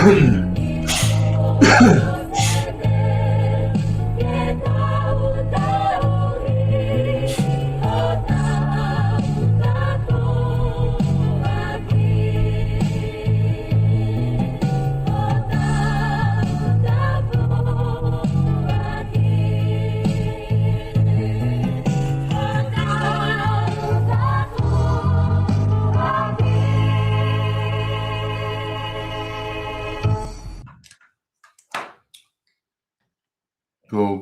Ko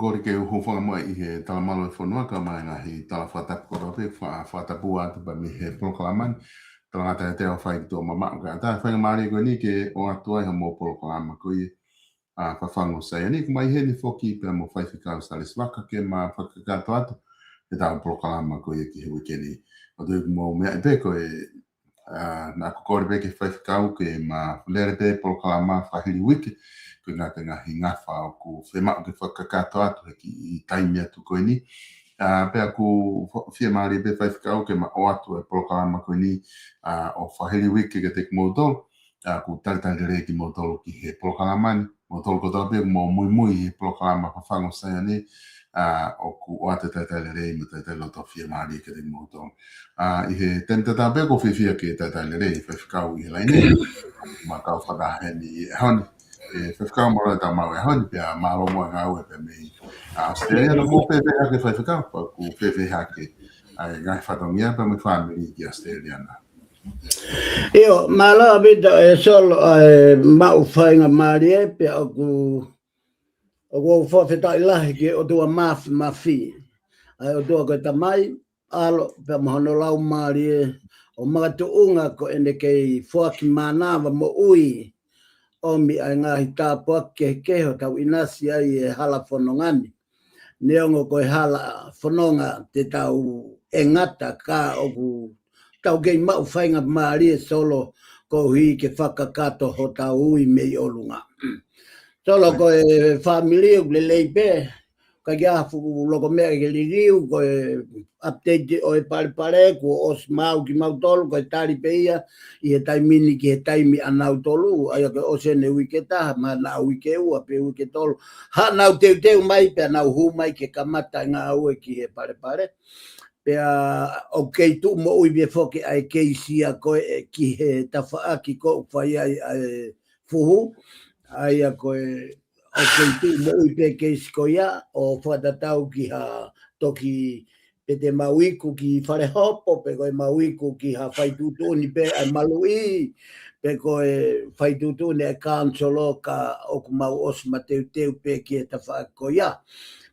kore ke uho whanga mai I he talamalo e whanua ka mai ngā hi tala whatap korope, whatapua atu pa mi he proklaman, tala ngata te o whai ki tō mamau ka. Tā whainga maari koe ni ke o atua I ha mō proklama koe FAFANGU SAIONE ku mai he ni whoki pe mo whaifika Salesi Vaka ke ma whakakato atu e tā proklama koe ki he wikeni. O tui mō mea I pe koe nā kukore pe ke whaifika ke ma lere pe proklama whahiri wiki, ko ngā te ngahi ngawha o ku whemau ke whakakato atu ki I taimi atu koe ni. Pea ku whia maari pe whaifika ke ma o atu e proklama koe ni o whahiri wiki ke te kumotolo, ku taritari re ki motolo ki he proklaman, motolo ko tape mo mui he proklama FAFANGU SAIONE o ku o ate taritari re mo taritari loto whia maari ke te motolo. I he tenta tape ko whiwhia ke taritari re whaifika I he laine, ma kau whakaheni e honi. Whaifika mora ta mau e honi pia maro mo ngau e pe mei. Australia no mo pepe hake whaifika, pa ku pepe hake ai ngai whatongia pa me whanui ki Australia na. Io, ma la vita è solo mau whainga maari e pia o whawhetai lahi ki o tua mafi. O tua koe tamai, alo pia mahono lau maari e o mga tuunga ko ene kei whaki manawa mo ui. Omi ai ngahi tāpua ke keho tau inasi ai e hala whanongani. Neongo koe hala whanonga te tau e ngata ka oku tau kei mau whainga maari e solo ko hui ke whakakato ho tau ui mei olunga. Solo koe whamiliu le leipe, ka kiafu loko mea ke liriu koe update o e pare ko os mau ki mau tolu koe tari peia I he taimini ki he taimi anau tolu ai ke osene wiketa ma na wike ua pe wike tolu ha nau teu mai pe nau hu mai ke kamata ngā ue ki he pare pea o kei tu mo ui be foke ai kei sia koe ki he tafaaki ko whai ai fuhu ai a koe o kei tu mo ui pe kei sikoia o whatatau ki ha toki pe te mauiku ki whare hopo, pe koe mauiku ki ha whaitutuni pe ai malui, pe koe whaitutuni ai kansolo ka oku mau osma teu pe ki e ta whaakoia.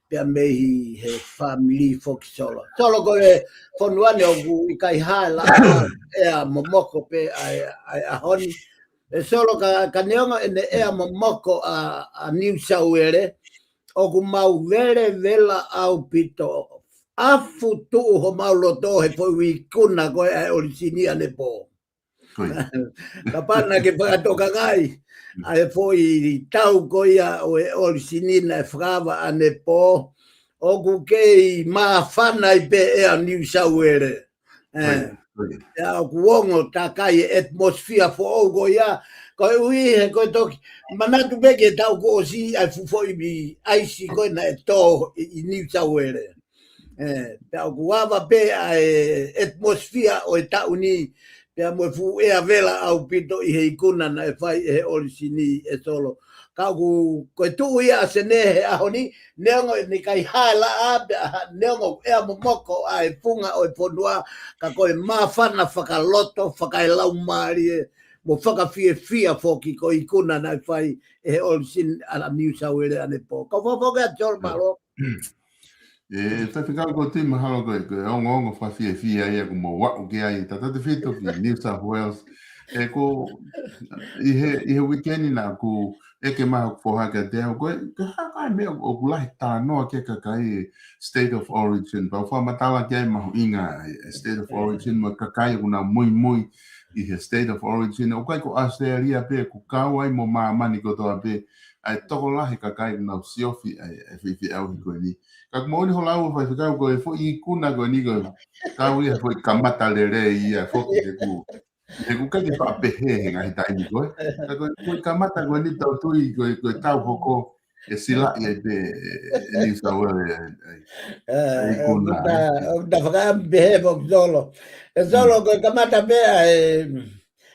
Pea mehi he family foki solo. Solo koe whanuane oku I kai hae la ea momoko pe ai ahoni. E solo ka neonga ene ea momoko a New South Wales, oku mau vela au pito afu tu ho mau loto he po wi kuna koe ai orisinia ne po. Ka pana ke whakatoka ngai, ai po I tau koia o e orisinina e whakawa ane po, oku kei maa whanai pe ea New South Wales. Ea oku wongo takai atmosphere fo o koia, koe ui he koe toki, manatu peke tau ko osi ai fufo I aisi koe na e tō I New South Wales. Pea oku wawa pe ai atmosphere o e tauni, pea mo fu ea vela au pito I he ikuna na e whai e he orisini e solo. Ka oku koe tuu ia se ne he ahoni, neongo ni kai hae la a, neongo ea momoko ai funga o e ponua, ka koe mawhana whakaloto, whakailau maari e, mo whakawhia foki ko ikuna na e whai e he orisini ala New South Wales ane po. Ka whafoke a tol malo. Tai whikau ko tima halo koe ongo whawhia ia ko mo wau ke ai tatate whito ki New South Wales. E ko I he weekendi na ku eke maha whohaka te au koe haka mea o kulahi tānoa ke kakai State of Origin. Pa whamatawa ke ai mahu inga State of Origin mo kakai kuna mui I he State of Origin. O kai ko Australia pe ku kau ai mo maamani kotoa pe ai toko lahi kakai kuna siofi ai whiwhi au hi koe ni. Ka mo ni holau fa ka ko fo I kuna ko ni ko ka wi fo kamata le re ia fo ki ku Me ku ka ke pa pehe nga hitai ni koe. Ka koe kamata koe ni tau tui koe tau hoko e sila i pe New South Wales ai kuna. Da faga behebo zolo. Zolo ko kamata be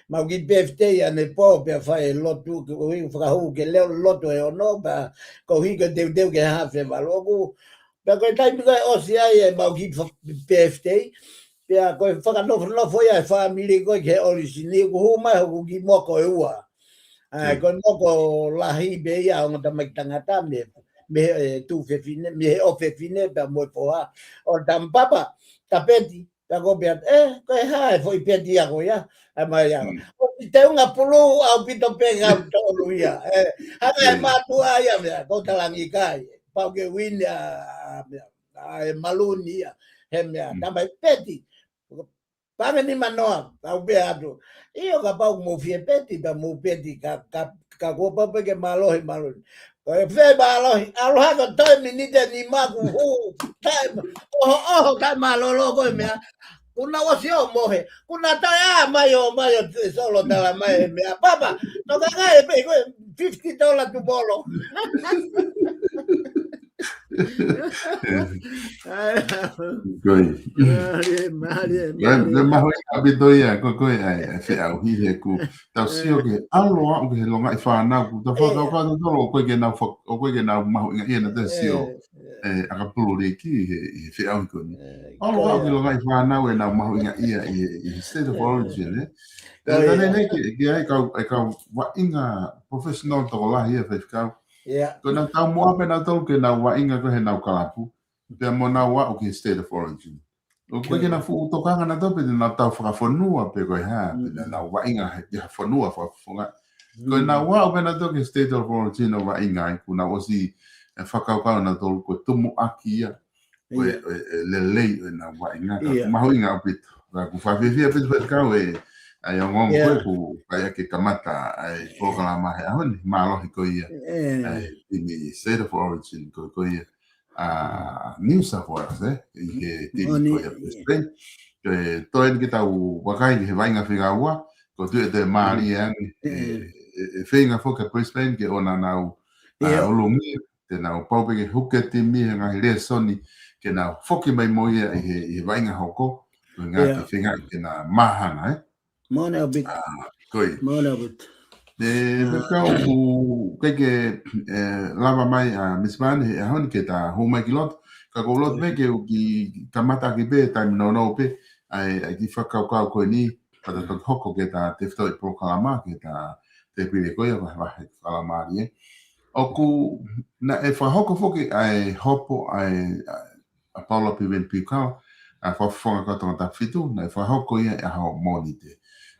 ma gi befte ya ne po pe fa e lotu ko hi faga hu ke le loto e ono ba ko hi ke de ke ha fe ba logo pe ko tai bi o si ai ma gi befte pe ko faga no fo ya family ko ke origini ko hu ma ko gi mo ko e ua. Ko no ko la hi be ya on ta mai tangata me tu fe fine me o fe fine pa mo po a o tam papa tapeti ta go be ko ha foi peti a go ya a mai ya o te unha pulu a pito pega to lu ya ha ma tu a ya me ko ta la ngi kai pa ke win a maluni ya he me ta mai peti Pame ni manoa, au be atu. Io ka pau mo fie peti, ta mo peti, ka ko pape ke malohi. Ko e fe malohi, aloha ka toi minite ni maku hu, time, tai malolo ko mea. Kuna wasi o mohe, kuna tai mayo solo tala mai mea. Papa, no ka kai pe ko $50 tu bolo. Koi. Maria. Le maho I abito ia ko ai fe au hi he ku tau sio ke alo a ke longa I fa na ku ta fa ka to ko ke na ko ke na maho ia na te sio aka pulu le ki he fe au ko ni alo a ke longa I fa na we na maho ia I state of origin ta ne ke ai ka wa inga professional to la ia fe ka ko na ta mo ape na to ke na wa inga ko he na kalapu pe mo na wa o ke state of origin o koe ke na fu tokanga na tope na tau whakafonua pe koe ha pe na wa inga he whafonua whafonga koe na wa o pena toke state of origin o wa inga I kuna osi e whakaukau na tolu koe tumu aki ia koe le lei na wa inga ka maho inga o pito ka ku whawhiwhia pito pito kau ai o ngongo koe ku kai ake kamata ai proklama he ahoni maalohi koe ia ai imi state of origin koe ia New South Wales I he tini ko ia Brisbane ke toi ki tau wakai he vainga whiga ua ko tu te maari ani e whinga foka Brisbane ke ona nau ulungi te nau paupe ke huke timi nga hi rea soni ke nau foki mai mo ia I he vainga hoko ko ngā ki whinga ke na mahana Mona bit koi Mona bit kau ku ke lava mai Miss Man he hon ke ta ho mai ki lot ka ko lot me ke ki kamata ki be time no pe ai ki whakau kau ko ni pa ta hoko ke ta te whai proklama ke ta te pire ko ia wa kalama ni o ku na e whahoko foki ai hopo ai a Paula Piven Pikau a whafonga katonga ta fitu na e whahoko ia e hao monite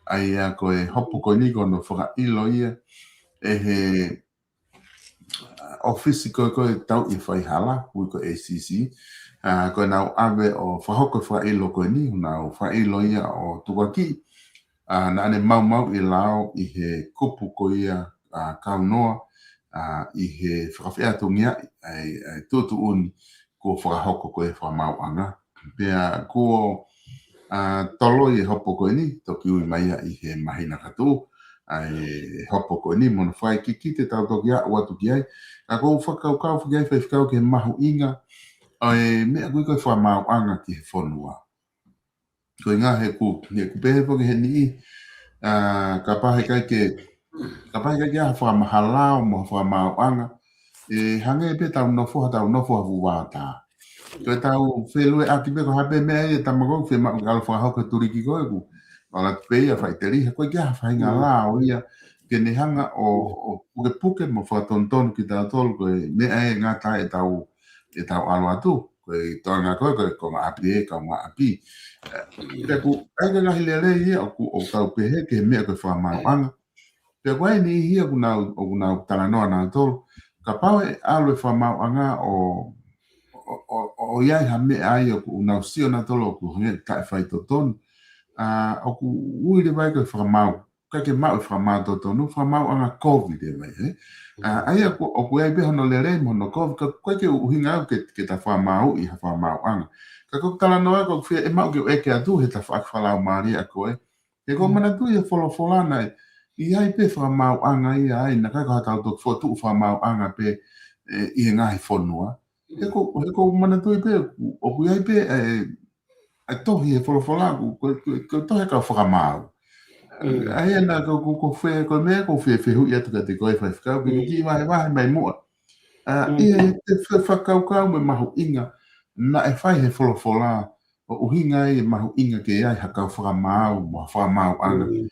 ai ko e hopo ko ni no whaka ilo ia e he ofisi ko tau I whai hala ui ko ACC ko nau ave o whahoko wha ilo ko ni nau wha ilo ia o tuwaki na ane mau I lao I he kupu ko ia kaunoa I he whakawhia tungia ai tutu uni ko whakahoko ko e whamau anga pia ko tolo I hopo ko ni toki ui mai I he mahina katu ai hopo ko ni mono whai ki te tau toki a watu ki ai ka kou whakau whikai whakau ke mahu inga ai mea kui koe whamau anga ki he whonua koe ngā he ku pehe po ke he ni ka pahe kai ke a whamahalao mo whamau anga hange pe tau nofo hafu wata ko tau whelue aki pe ko hape mea e tamago whe mau alfa hauka turiki koe ku ala pe ia whai teri koe kia whainga lao ia ke ne hanga o puke mo whatonton ki tau tolu koe mea e ngata e tau alo atu koe toanga koe ko ma api ka ma api pe ku aika ngahi lele ia o tau pehe ke mea koe whamau anga pe koe ni hia kunau talanoa na tolu ka pau e alo e whamau anga o iai ha me ai o ku unau sio na tolo ku nge ka fai to ton o ku ui le vai ko whamau ka ke mau whamau to tonu whamau anga covid e vai ai o ku ai be hono le rei mono covid ka koe ke uhinga au ke ta whamau I ha whamau anga ka ko talanoa ko fia e mau ke eke atu he ta whakwalau maari a koe E ko mana tu e folofolana I ai pe whamau anga I ai, na kai ka tau tok whotu whamau anga pe I ngahi whonua. He ko mana tu I pe, o kui ai pe a tohi e wholofolaku, ko tohi ka whakamau. Ai ana ko whe, ko mea ko whe hui atu ka te koe whai whakau, ki ki wahe mai mua. I te whakaukau me mahu inga, na e whai he wholofola, o uhinga e mahu inga ke ai hakau whakamau, whamau anga.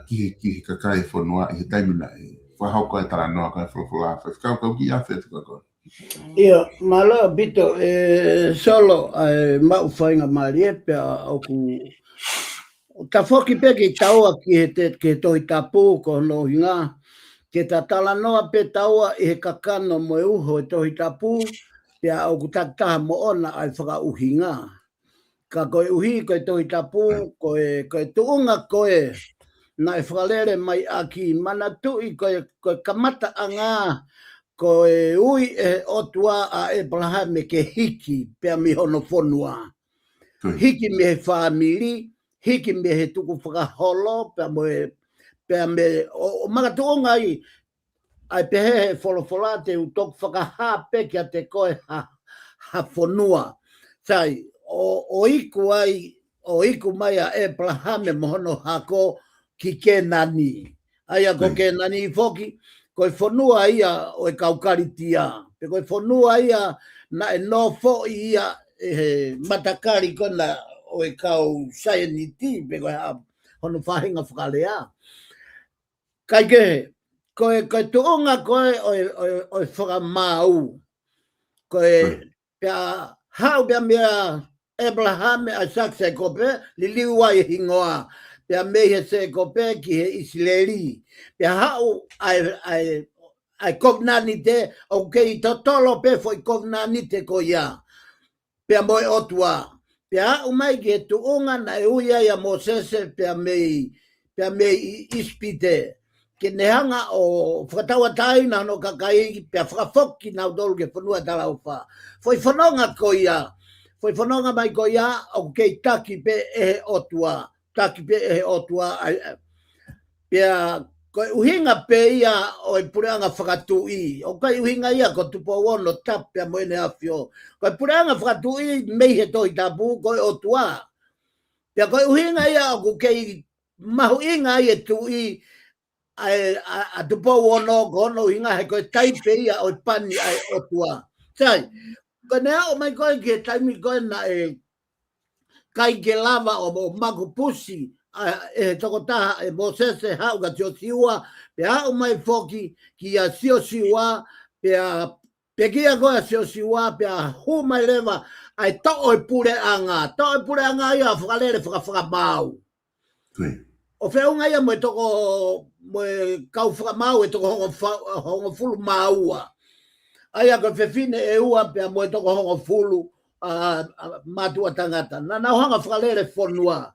Ki kakai whanua I he taimina e whahauka e tara noa kai wholofola whakau kau ki a whetu kako. Ia, malo bito solo mau whainga mari e pia oku ta whoki pe ki taua ki he tohi tapu ko no hinga ke ta tala noa pe taua I he kakano mo e uho e tohi tapu pia oku taktaha mo ona ai whaka uhinga. Ka koe uhi koe tohi tapu koe tuunga koe na e whakalere mai aki mana tui koe kamata anga koe ui e otua a Abraham ke hiki pia mi hono whonua. Hiki me he whamiri, hiki me he tuku whakaholo, pia me o mga tuonga ai pehe he wholowhola te utok whakahape kia te koe ha whonua. Sai, o iku mai a Abraham e mohono hako ki ke nani. Aia ko ke nani I whoki, koe whonua ia o e kaukaritia. Pe koe whonua ia na e no fo ia e matakari kona o e kau sayaniti. Pe koe hono whahinga whakalea. Kai ke, koe tuonga koe o e whakamau. Koe pia hau pia mea Abraham a sakse kope, li liua I hingoa. Pia mehe se kope ki he Israeli. Pia hau ai kovnani te, o kei totolo pe foi kovnani te ko ia. Pia moe otua. Pia hau mai ki he tuunga na e uia ia Mosese pia mei ispite. Ke nehanga o whakatawa tai na no kakai pia whakafoki na udolu ke whanua talaupa. Foi whanonga ko ia. Foi whanonga mai ko ia o kei taki pe ehe otua. Taki pe ehe otua. Pia koe uhinga pe ia o e pureanga whakatui. O kai uhinga ia ko tupo wono tap pia moene afio. Koe pureanga whakatui mei he toi tapu koe otua. Pia koe uhinga ia o kei mahu inga ia tui a tupo wono kono inga he koe taipe ia o pani ai otua. Sai, koe nea o mai koe ke taimi koe na e kai ke lava o maku pusi e tokotaha e Mosese hau ka tio siwa pe hau mai foki ki a sio siwa pe kia koe a sio siwa pe a hu mai lewa ai to o pure anga ia whakalere whakamau. O whiunga ia mo toko mo kau whakamau e toko hongo fulu maua. Aia ko whewhine e ua pia mo toko hongo fulu matua tangata. Na hanga whakalere whonua.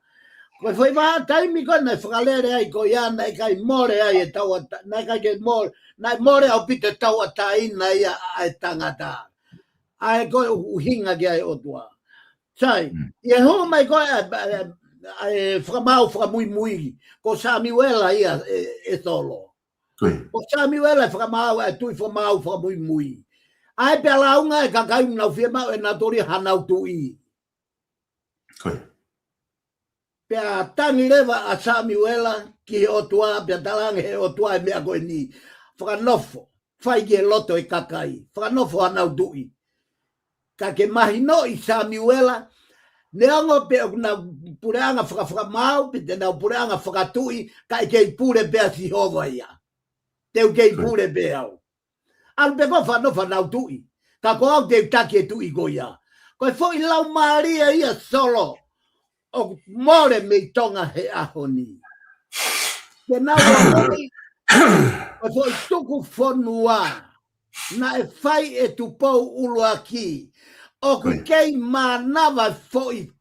Ko whai waha taimi ko na whakalere ai ko ia na kai more ai e taua, na kai ke more, na more au pite taua taina ia ai tangata. Ai ko uhinga ki ai otua. Sai, ia ho mai ko ai whakamau whakamui ko Samuela ia e tolo. Ko Samuela whakamau e tui whakamau whakamui. Ai pe launga e kakai nau whiamau e natori hanau tui. Pea tangi lewa a Samuela ki otua, pea talange he otua e mea koe ni. Whakanofo, whai ki e loto e kakai. Whakanofo hanau tui. Ka ke mahi no I Samuela, neango pe na pureanga whakamau, pe te nau pureanga whakatui, ka e kei pure pea si hova ia. Teu kei pure pea au. Alu pe ko whanofo nau tui. Ka ko au teu taki e tui ko ia. Koe fwoi lau maria ia solo. O more me tonga he ahoni. Ke nau ahoni, o fwoi tuku whonua, na e whai e tupou ulu aki. O ku kei manawa fwoi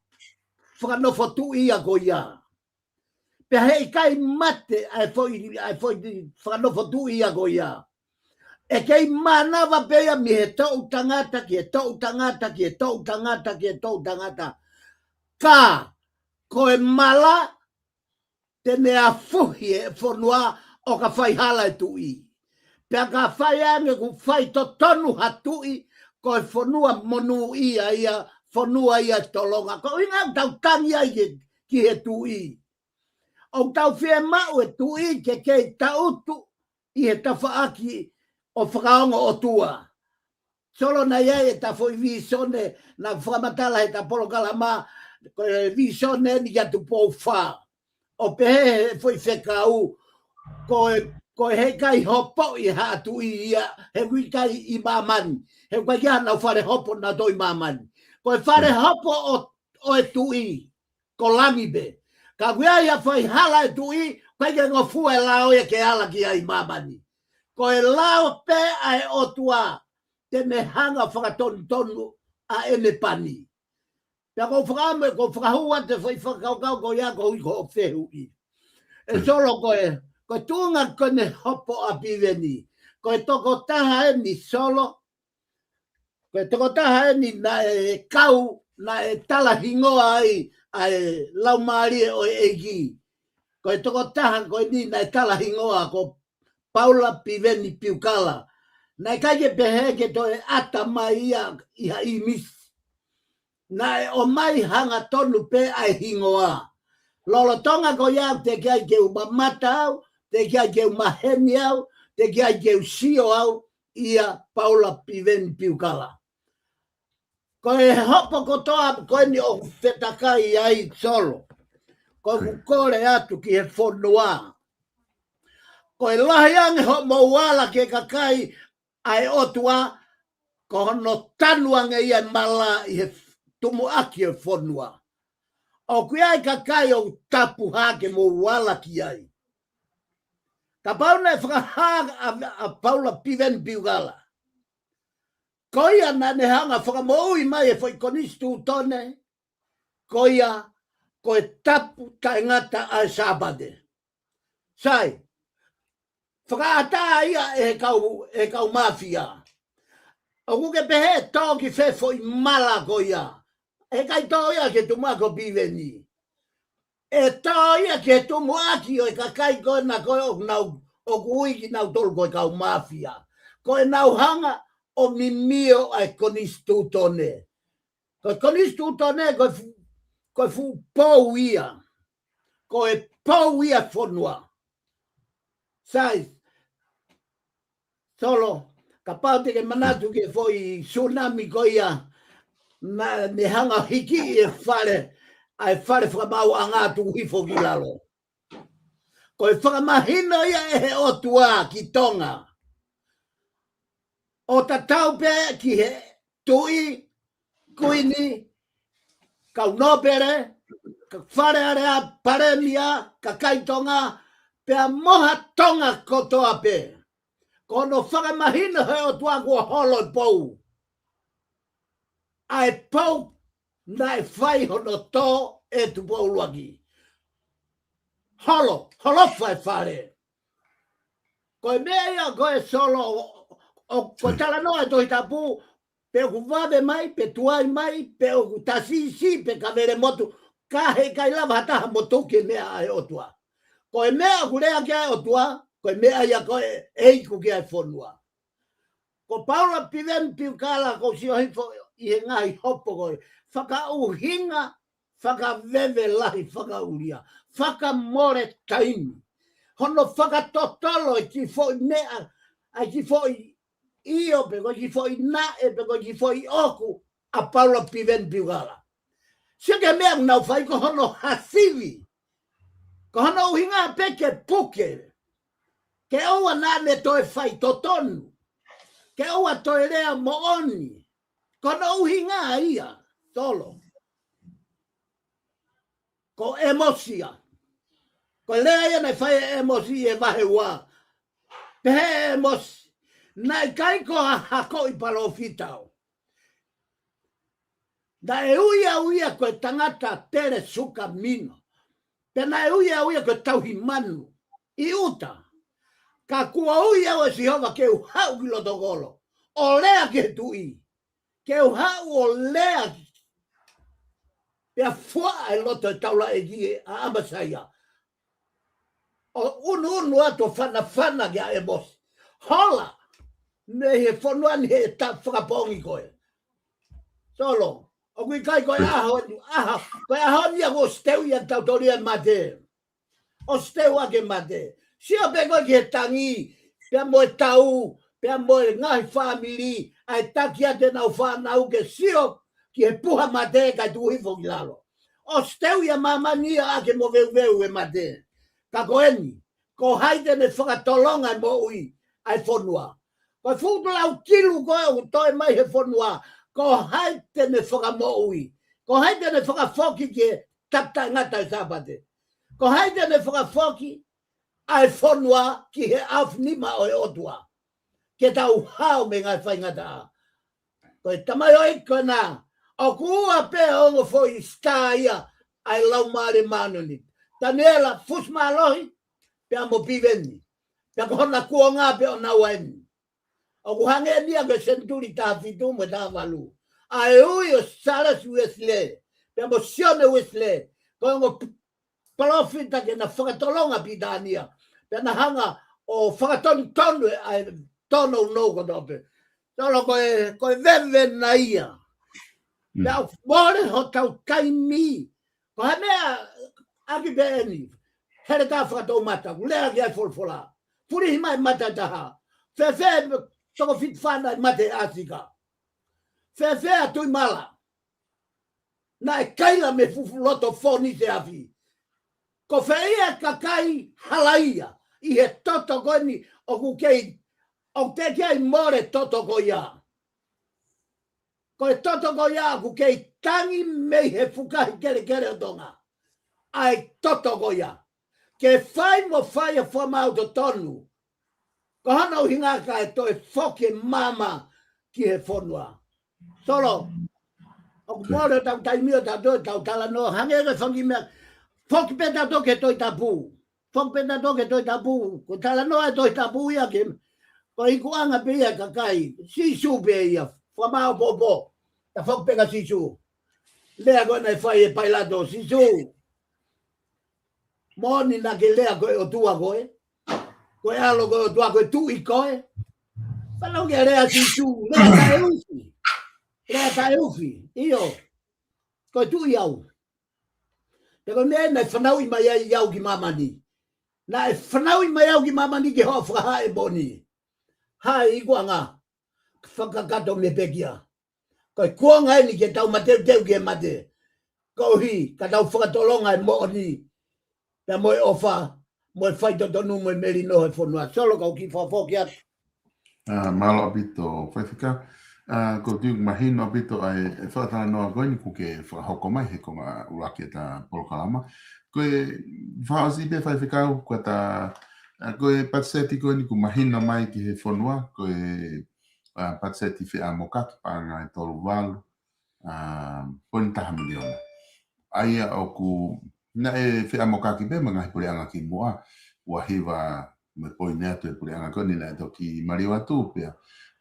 whakanofo tu ia ko ia. Pe hei kai mate ai fwoi whakanofo tu ia ko ia. E kei manawa pea mi he tau tangata ki he tau tangata ki he tau tangata ki he tau tangata. Ka koe mala tene a fuhi e whanua o ka whai hala e tui. Pea ka whai ange ku whai to tonu hatui ko e whanua monu ia whanua ia tolonga. Ko inga tau tangi ai ki he tui. O tau whia mau e tui ke kei tautu i he tawhaaki o whakaongo o tua. Solo na ia e ta foi visone na whakamatala he ta polo kalama ko e visone ni atu pou wha. O pehe foi whekau ko he kai hopo i hatu i ia he hui kai i mamani. He kai ia na whare hopo na doi mamani. Ko e whare hopo o e tui ko lamibe. Ka wea ia whai hala e tui kai ke ngofu e lao e ke ala ki ai mamani. Ko e lao pe ai o tua te me hanga whakatonu a ene pani. Pea ko whakame ko whakahua te whai whakaukau ko ia ko iko o whehu i. E solo ko tunga ko ne hopo a piveni. Ko e toko taha e ni solo. Ko e toko taha e ni na e kau na e tala hingoa ai ai lau maari o e egi. Ko e toko taha ko ni na e tala hingoa ko Paula piveni piukala. Na kaje pehe ke to e ata mai ia iha i mis. Na e o mai hanga tonu pe ai hingoa. Lolo tonga ko ia te kia ke umamata au, te kia ke umaheni au, te kia ke usio au, ia Paula Piveni Piukala. Ko e hopo ko toa ko ni o whetakai ai solo. Ko kukore atu ki he whonua. Ko e lahi ange ho mauala ke kakai ai otua, ko hono tanuange ia mala i he tumu aki e whonua. O kui ai kakai o tapu hake mo wala ki ai. Ka pauna e whakahaga a Paula Piveni Piukala. Koia na ne hanga whakamoui mai e whai konistu tone. Koia ko e tapu taingata a sabade. Sai, whakaata ia e kau mafia. O kuke pehe toki fefo i mala koia. E kai toia ke tumako Piveni. E toia ke tumuaki o e kakai koe na koe o kuiki nau tolu koe kau mafia. Koe nau hanga o mimio ai konistu tone. Koe konistu tone koe fu pou ia. Koe pou ia whonua. Sai, solo, ka pau te ke manatu ke foi tsunami koia na ne hanga hiki e whare. Ai whare whakamau a ngātu hifo ki lalo. Ko e whakamahino ia e he otua ki tonga. O ta taupe ki he tui, kuini, kau nopere, ka whare area paremia, ka kaitonga, pea moha tonga kotoa pe. Ko no whakamahino he otua kua holo i pou. Ai pou na e whai hono tō e tu pouruaki. Holo whai whare. Koe mea koe solo, koe tala noa e tohi tapu, pe o ku wave mai, pe tuai mai, pe o ku tasisi, pe ka vere motu, ka he kai lava hataha motu ke mea ai otua. Koe mea ku rea kia otua, koe mea ia koe eiku kia e whonua. Ko Paula Piveni Piukala ko si o hifo i he ngai hopo koe. Whakauhinga, whakaveve lahi whakauria, whakamore taimi. Hono whakatotolo e ki fo i mea, ai ki fo i io, peko ki fo i nae, peko ki fo i oku, a Paula Piveni Piukala. Sike mea nau whai ko hono hasivi, ko hono uhinga peke puke, ke oua nane toe whai totonu, ke oua toe rea mooni, ko no uhinga ia. Solo. Ko emosia. Ko lea ia nei whae emosi e wahe wā. Pehe emosi. Nai kai ko hako i palo fitao. Na e uia koe tangata tere suka mino. Pe na e uia koe tauhi manu. I uta. Ka kua uia o si hova ke u hau ki lotokolo. O lea ke tui. Ke u hau o lea ki. Pea fua e loto e taula e gie a amasaia. O unu ato whana kia e bosi. Hola, me he whanua ni he ta whakapongi koe. Solo, o kui kai koe koe aho ni a ko steu ia tau tori e mate. O steu ake mate. Sia pe koe ki he tangi, pia mo e tau, pia mo e ngahi family, ai taki ate nau whanau ke sio ki he puha mate kai tuhi foki lalo. O steu ia mamania ake mo veu e mate. Ka koeni, ko haide ne whakatolonga mo ui ai whanua. Ko fukulau kilu koe o toi mai he whanua, ko haide ne whakamo ui. Ko haide ne whakafoki ke tata ngata i sapate. Ko haide ne whakafoki ai whanua ki he awhnima o e otua. Ke tau hao me ngai whai ngata. Ko e tamai oi kona, o kua pe ongo foi sta ia ai lau maare manoni. Tanela fus malohi, pe amo piveni. Pe kona kua ngā pe o na waini. O kuhange nia ke senturi ta fitu me ta valu. Ai ui o salas Wesley. Pe amo sione Wesley. Ko ongo profita ke na whakatolonga pitania. Pe na hanga o whakatoni tonu ai tono no ko dope. Tolo koe veve na ia. Pe au more ho tau kaimi. Ko hanea aki be eni. Here ta whakatou mata. Lea ki ai folfola. Puri himai mata taha. Fefe toko fit whana mate Asika. Fefe atui mala. Na e kaila me fufu loto foni te afi. Ko feia kakai halaia. I he toto koni o kukei. O te kei more toto ko ia. Ko e toto ko ia kukei tangi mei he fukahi kere o tonga. Ai toto ko ia. Ke whai mo whai a whamau to tonu. Ko hana o hinga ka e toi whoke mama ki he whonua. Solo, o kumore tau taimio tau tala no, hangere whangi mea, whoke peta toke toi tapu. Whoke peta toke toi tapu. Ko tala no e toi tapu ia ke, ko iku anga pe ia kakai, sisu pe ia, whamau popo, ta whoke peka sisu. Lea koe nei whai e pailato, sisu. Moni na ke lea koe o tua koe. Koe alo koe o tua koe tui koe. Palau ke rea sisu, lea tae ufi. Lea tae ufi, iyo. Koe tui au. Te koe mea nei whanau i mai ai iau ki mamani. Na e whanau i mai au ki mamani ke hoa whakaha e boni. Hai ikua ngā. Whakakato me pekia. Koe kua ngai ni ke tau mateu ke mate. Koe hi, ka tau whakatolonga e mooni. Pea moe ofa, moe whaito tonu moe meri no he whanua. Solo kau ki whawhoki atu. Malo apito whaifika. Ko tiu mahino apito ai whaatana noa koe ni kuke whahoko mai he konga uraki e ta polokalama. Koe whaosi pe whaifika au koe ta koe patseti koe ni ku mahino mai ki he whanua. Koe patseti whi a mokaki panga e tolu walu. Poni taha miliona. Aia o ku na e whi a mokaki pe mga hipuri anga ki mua. Ua hiwa me poi nea tu e puri anga koni na e toki mariwa tu pia.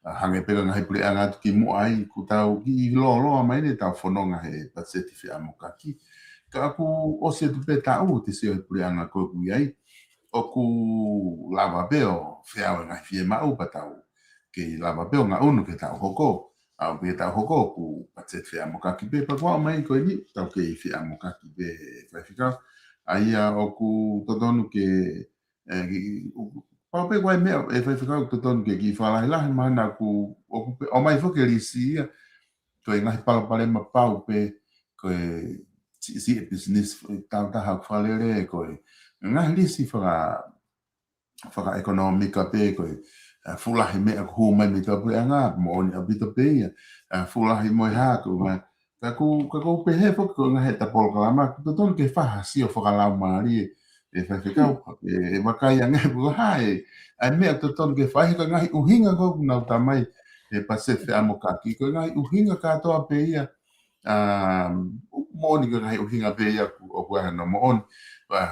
Hange pega ngahi puri anga tu ki mua ai ku tau ki loa mai ne tau whanonga he patseti whi a mokaki. Ka aku ose tu pe tau te seo he puri anga koe kui ai. O ku lava beo whi awe ngahi whi e mau patau. Ke lava beo ngā unu ke tau hoko. Au pe tau hoko ku patseti whi a mokaki pe pa kua mai koe ni tau ke whi a mokaki pe whaifika. Aia o ku totonu ke pau pe guai mea e whaifika o totonu ke ki whalahilahi mana ku o mai whoke risi ia koe ngahi palapale ma pau pe koe si e business tau taha whalere koe ngahi risi whaka ekonomika pe koe fulahi mea ku mai me ka pui anga mo oni abito pe ia fulahi moi haku ka ku pe he whoke koe ngahi ta polokalama totonu ke whaha si o whakalau maari e whaiwhikau, e wakai a ngai pua hae. Ai mea te tonu ke whaihi ka ngahi uhinga kou nau tamai e pasete a mokaki. Ko ngahi uhinga katoa pe ia. Mooni ka ngahi uhinga pe ia o kuaha no mooni.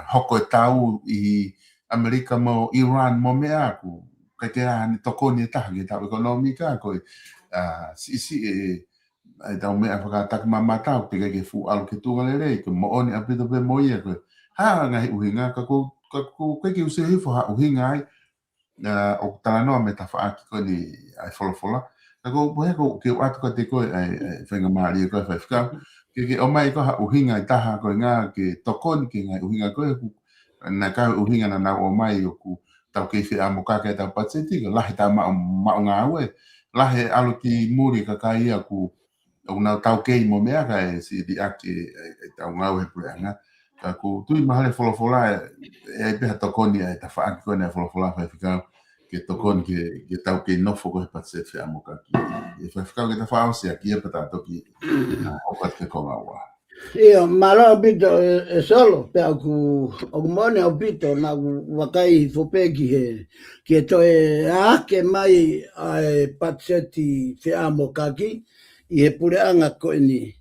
Hoko e tau i Amerika mo Iran mo mea aku. Kai te ahani tokoni e taha ki tau ekonomika koe. Si e tau mea whakataki mamatau te kai ke fu alu ke tunga lerei. Ko mooni apito pe mo ia koe. Ha ngahi uhinga ka ko ko ki usi hifo ha uhinga ai o tala noa me ta whaaki ko ni ai wholofola. Ka ko pohe ko ke atu ko te koe ai whenga maari e koe whaifkau. Ke o mai ko ha uhinga i taha koe ngā ke tokoni ke ngai uhinga koe ku. Na ka uhinga na nau o mai o ku tau ke whi amo kake tau patseti ko lahi ta mao ngā ue. Lahi alo ki muri ka kai ia ku o nau tau kei mo mea ka e si di ake tau ngau he pureanga. Ka ku tui mahale wholofola e peha tokoni ai ta whaaki koe nei wholofola whaifkau. Ke tokon ke tau ke nofo ko he patse whi amo kaki. E whaifkau ke ta whao se aki e pata toki okat ke konga ua. Ia, mara bito e solo, pe aku mone o bito na wakai fopeki he, ke to e ake mai ai patseti whi amo kaki, I he pureanga ko ni.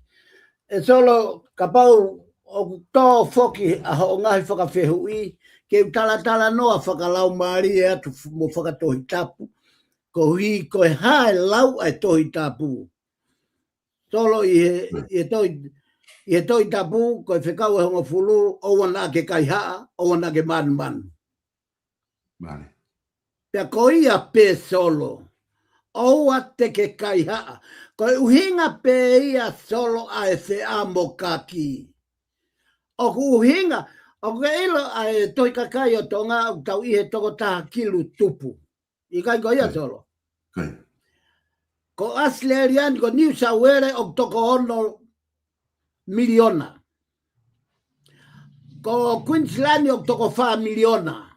E solo, kapau o tō foki a ho ngahi whakawhehui, ke tala noa whakalau maari e atu mo whakatohi tapu, ko hui ko e hae lau ai tohi tapu. Solo I he toi tapu, ko e whekau e honga fulu, o wana ke kai haa, o wana ke man. Mane. Pea ko ia pe solo, o ate ke kai haa, ko e uhinga pe ia solo ai se amo kaki. O ku uhinga, o ke ilo ai toi kakai o tonga, tau ihe toko taha kilu tupu. I kai ko ia solo. Kai. Ko Australian, ko New South Wales, o toko ono miliona. Ko Queensland, o toko 4 miliona.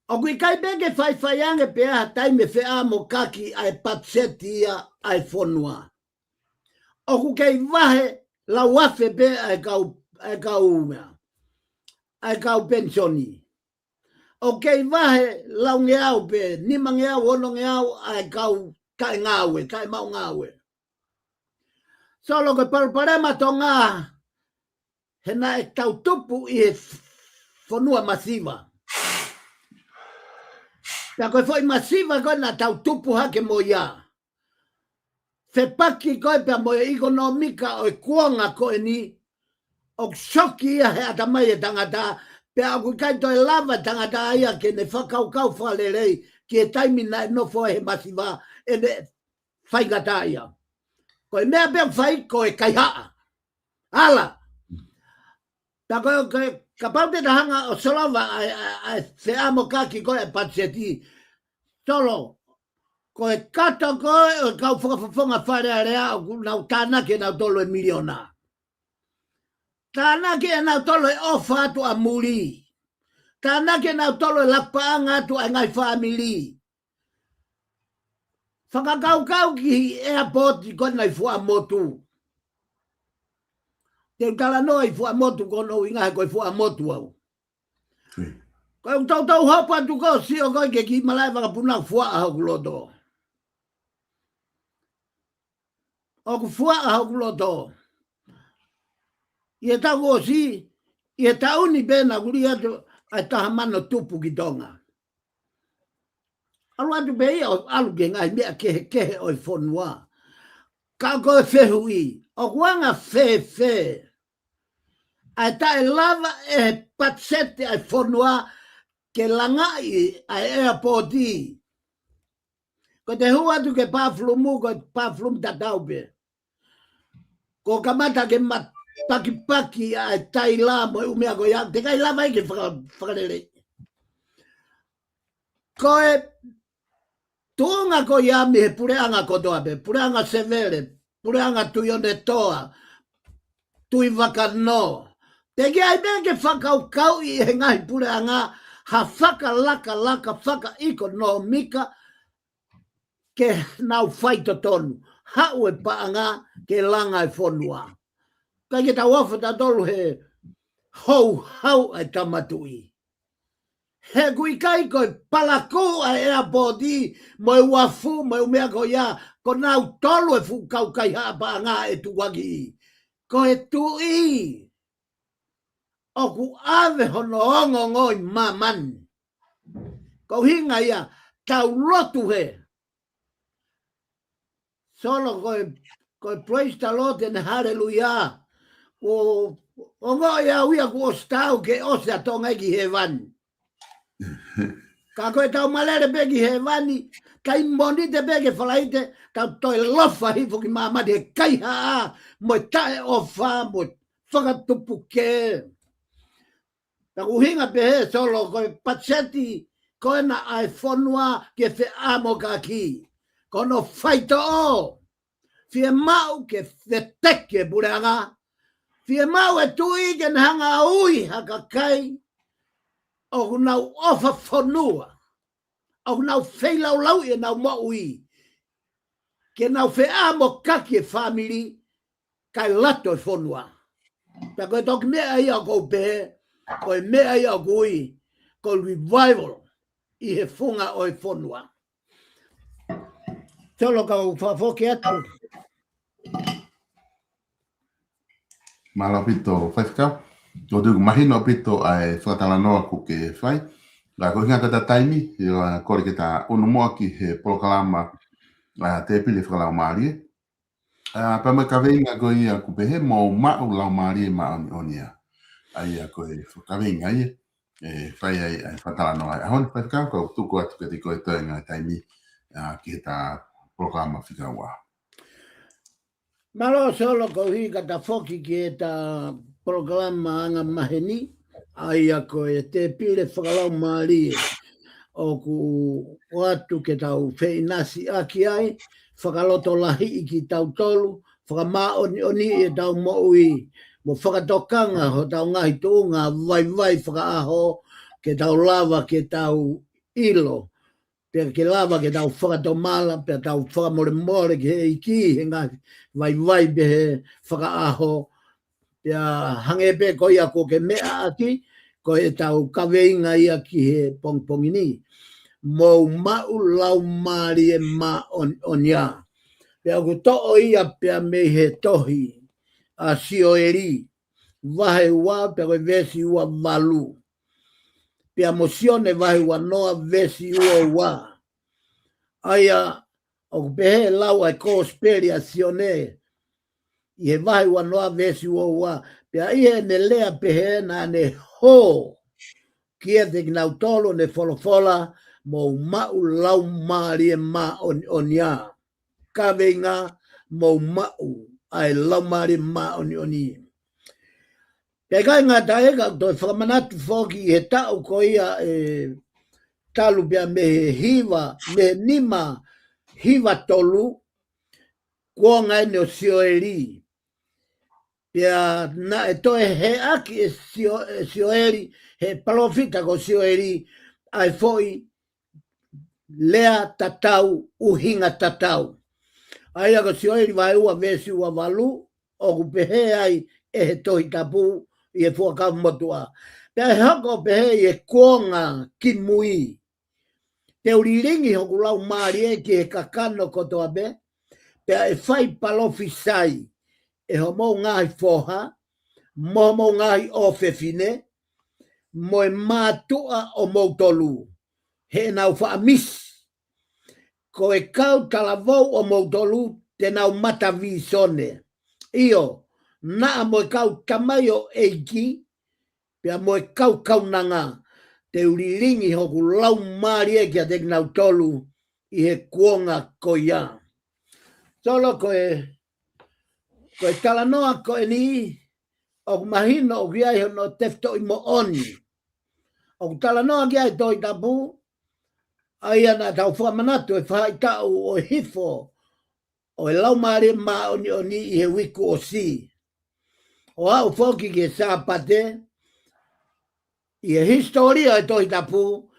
O kui kai beke whaiange pea taime whea mo kaki ai patseti ia ai whonua. O ku kei wahe la wafe pe ai kau pensioni. O kei wahe la ngeau pe, nima ngeau, ono ngeau ai kau tai ngawe, tai mau ngawe. Solo ke parparema tonga hena e tau tupu I he whonua masiva. Pea koe foi masiva koe na tau tupu hake mo ia. Se paki koe pea mo e ekonomika o e kuanga koe ni, o shoki ia he atamai e tangata, pea o kai toi lava tangata ia ke ne whakaukau whalerei, ki e taimina e nofo he masiva e ne whaingata ia. Koe mea pea whai koe kai haa. Ala! Ta koe ka paute tahanga o solova ai se amo kaki koe e patseti. Solo, koe kata koe o kau whakafonga whare rea o nau tānake nau tolo e miliona. Tānake e nau tolo e ofa atu a muri. Tānake nau tolo e lakpaanga atu a ngai whamili. Whakakau ki airport I koe nai fua motu. Te tala noa I fua motu kono I ngai koe fua motu au. Koe tau hopa tu ko si o koe ke ki malai whakapuna fua a hau kuloto. O ku fua a hau kuloto. I e tau o si, I e tau ni pena kuri atu ai taha mano tupu ki tonga. Alu atu pe ia o alu ke ngai mea kehe o I whonua. Ka koe whehui, o kuanga whe. Ai tae lava e patsete ai whonua ke langai ai airport I. Ko te hua tu ke pāflumu, ko pāflumu tatau pe. Ko kamata ke paki ai tai la mo umea ko ia, te kai lava I ke whakarere. Ko e tuonga ko ia mi he pureanga kotoa pe, pureanga severe, pureanga tuione toa, tui wakano. Te ki ai mea ke whakaukau I he ngai pureanga, ha whakalaka whaka ekonomika, ke nau whaito tonu. Hau e paanga ke langa e whonua. Kai ke tau ofa ta tolu he hau ai tamatui. He kui kai koe palako ai airport I, mo e wafu, mo e umea ko ia, ko nau tolu e fu kau kai haa paanga e tuwagi I. Ko e tui. O ku ave hono ongo ngoi mamani. Ko hinga ia, tau lotu he. Solo koe praise the Lord and hallelujah. O O ngā ia uia ku o stau ke o se atonga ki he vani. Ka koe tau malere peki he vani, kai moni te peke whalaite, tau toi lofa hifo ki mamati he kai haa, mo tae o wha, mo whakatupu ke. Ta uhinga pe he solo koe patseti, koe na ai whonua ke whi amo ka ki. Kono whaito o, whie mau ke whi teke bureanga, whie mau e tui ke hanga ui haka kai, o nau ofa whonua, o nau wheilau lau e nau mo ui, ke nau whi amo kaki e family, kai lato e whonua. Ta koe toki mea ia kou pehe, koe mea ia kui, ko revival, i he funga o e whonua. Tolo kau whafoke atu. Malo pito whaikau. Tō tuku mahino pito ai whakatala noa ku ke whai. La ko hinga kata taimi, i kore ke ta unu moa ki he polokalama te pili whakalau maari. Pama ka veinga ko ia ku pehe mo mau lau maari ma onia. Ai a ko e whakaveinga ia. Whai ai whakatala noa. Ahon whaikau kau tuku atu ke tiko e toenga taimi ki he ta polokalama whikaua. Malo solo ko hi kata foki ki e ta programa anga maheni, ai a ko e te pile whakalau maari o ku watu ke tau wheinasi aki ai, whakaloto lahi i ki tau tolu, whakama oni e tau moui, mo whakatokanga ho tau ngahi tuunga, vai whakaaho ke tau lava ke tau ilo, pe ke lava ke tau whakatomala, pe tau whakamore ke he iki, he ngahi vai be he whakaaho, pe hangepe ko ia ko ke mea aki, ko e tau kaweinga ia ki he pongpongini. Mo mau lau maari e ma onia. Pea ku to'o ia pea me he tohi a sioeri. Vahe ua pea koe vesi ua valu. Pea mosione vahe ua noa vesi ua. Aia o pehe lau ai kosperi a sione. I he vahe ua noa vesi ua. Pea ie ne lea pehe na ne ho. Kia te kinau tolo ne folofola. Mo mau lau maari e ma onia. Ka venga mo mau ai lau maari ma oni. Peka ngā taega toi whakamanatu whoki he tau ko ia talu pia me he hiva, me nima hiva tolu, kua ngai ne o sioeri. Pia na e toi he aki e sioeri, he palofita ko sioeri, ai foi lea tatau, uhinga tatau. Ai ako sioeri vai ua vesi ua valu, o kupehe ai e he tohi tapu i e fuakau motua. Pea he hako pehe i e kuonga ki mui. Te uriringi hoku lau maari e ki he kakano kotoa be, pea e whai palofi sai, e ho mou ngahi foha, mo mou ngahi o fefine, mo e mātua o mou tolu. He nau whaamisi. Ko e kau talavou o mautolu te nau mata visone. Io, naa mo e kau tamai o eiki, pia mo e kau kaunanga, te uriringi hoku lau maari e kia te nau tolu i he kuonga ko ia. Solo ko e talanoa ko e ni, o mahino o kia i no tefto i mo oni. O talanoa kia i toi tapu, ai ana tau whamanatu e whaitau o hifo o e lau maari ma oni i he wiku o si. O au whoki ke sāpate, i he historia e tohi tapu,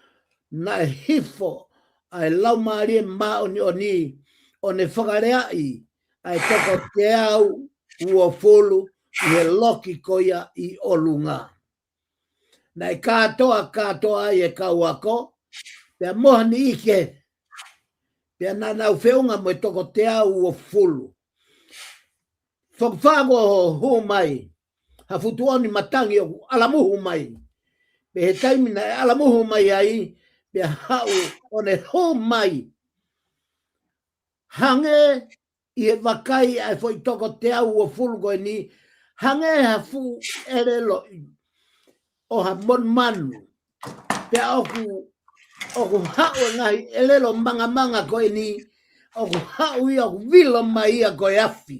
na e hifo a e lau maari ma oni o ne whakareai a e toko te au ua fulu i he loki koia i olunga. Na e katoa i e kauako, pea mohani ike, pea nau whiunga mo e toko te au o fulu. Whakawhago ho humai, ha futuoni matangi o alamuhu mai. Pe he taimina e alamuhu mai ai, pea hau o ne humai. Hange i he wakai ai foi toko te au o fulu koe ni, hange hafu elelo o ha mon manu pe oku hao ngai elelo manga ko ni oku hao ia oku vilo mai ia ko yafi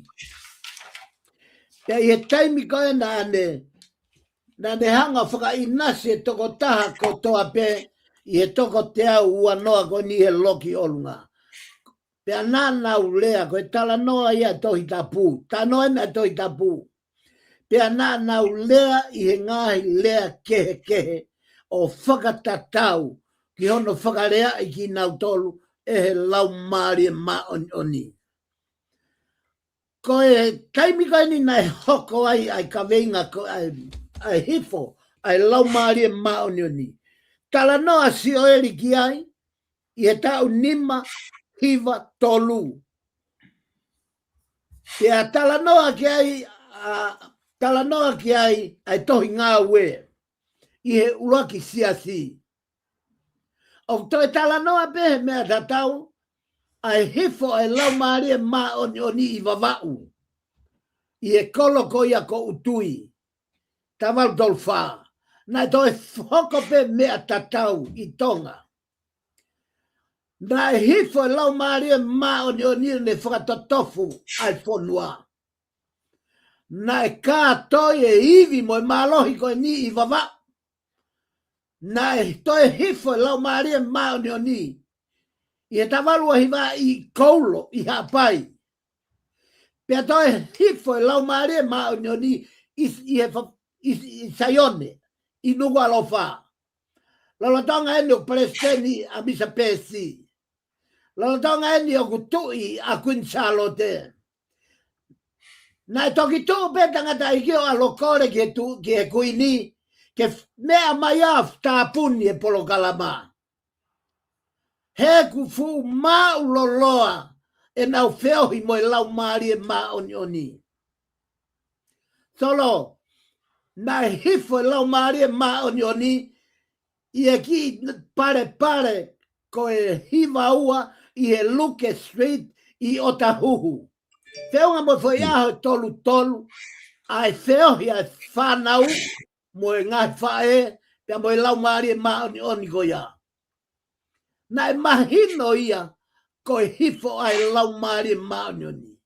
pe ye taimi ko na ne hanga whaka inasi e toko taha ko toa pe i he toko te au ua noa ko ni he loki olunga. Pe anana u lea ko e tala noa ia tohi tapu. Ta noa ina tohi tapu. Pe anana u lea i he ngahi lea kehe o whakatatau ki hono whakarea i ki nau tolu e he lau maari e ma oni. Ko e taimi ko ni nai hoko ai ka veinga ko ai hifo ai lau maari e ma oni. Tala noa si o eri ki ai i he tau nima hiva tolu. Pea tala noa ki ai tohi ngā ue i he uaki siasi. O toi tala noa pehe mea tatau ai hifo ai lau maari e ma oni i vavau. I he koloko ia ko utui. Tawal dolfa. Nai toi hoko pe mea tatau i tonga. Nai hifo ai lau maari e ma oni ne whakatotofu ai whonua. Nai kā toi e iwi mo e malohi ko ni i vavau. Nai toi hifo ai lau maari e ma oni. I he tawalua hiwa i koulo i hapai. Pea toi hifo e lau maari e ma oni i SAIONE i nuku alofa. Lalatonga eni o Palestini a misa pesi. Lalatonga eni o kutui a Queen Charlotte. Nai toki tu pe tangata i ki o alokore ki e kuini ke mea mai af tāpuni e polo kalama. He ku fu mau loloa e nau feohi mo e lau maari e ma oni. Solo, nai hifo e lau maari e ma oni i e ki pare ko e hiva ua i e Luke Street i Otahuhu. Feonga mo foi aho tolu ai feohi ai whanau mo e ngai whae pia mo e lau maari e ma oni ko ia. Nai mahino ia ko e hifo ai lau maari e ma oni.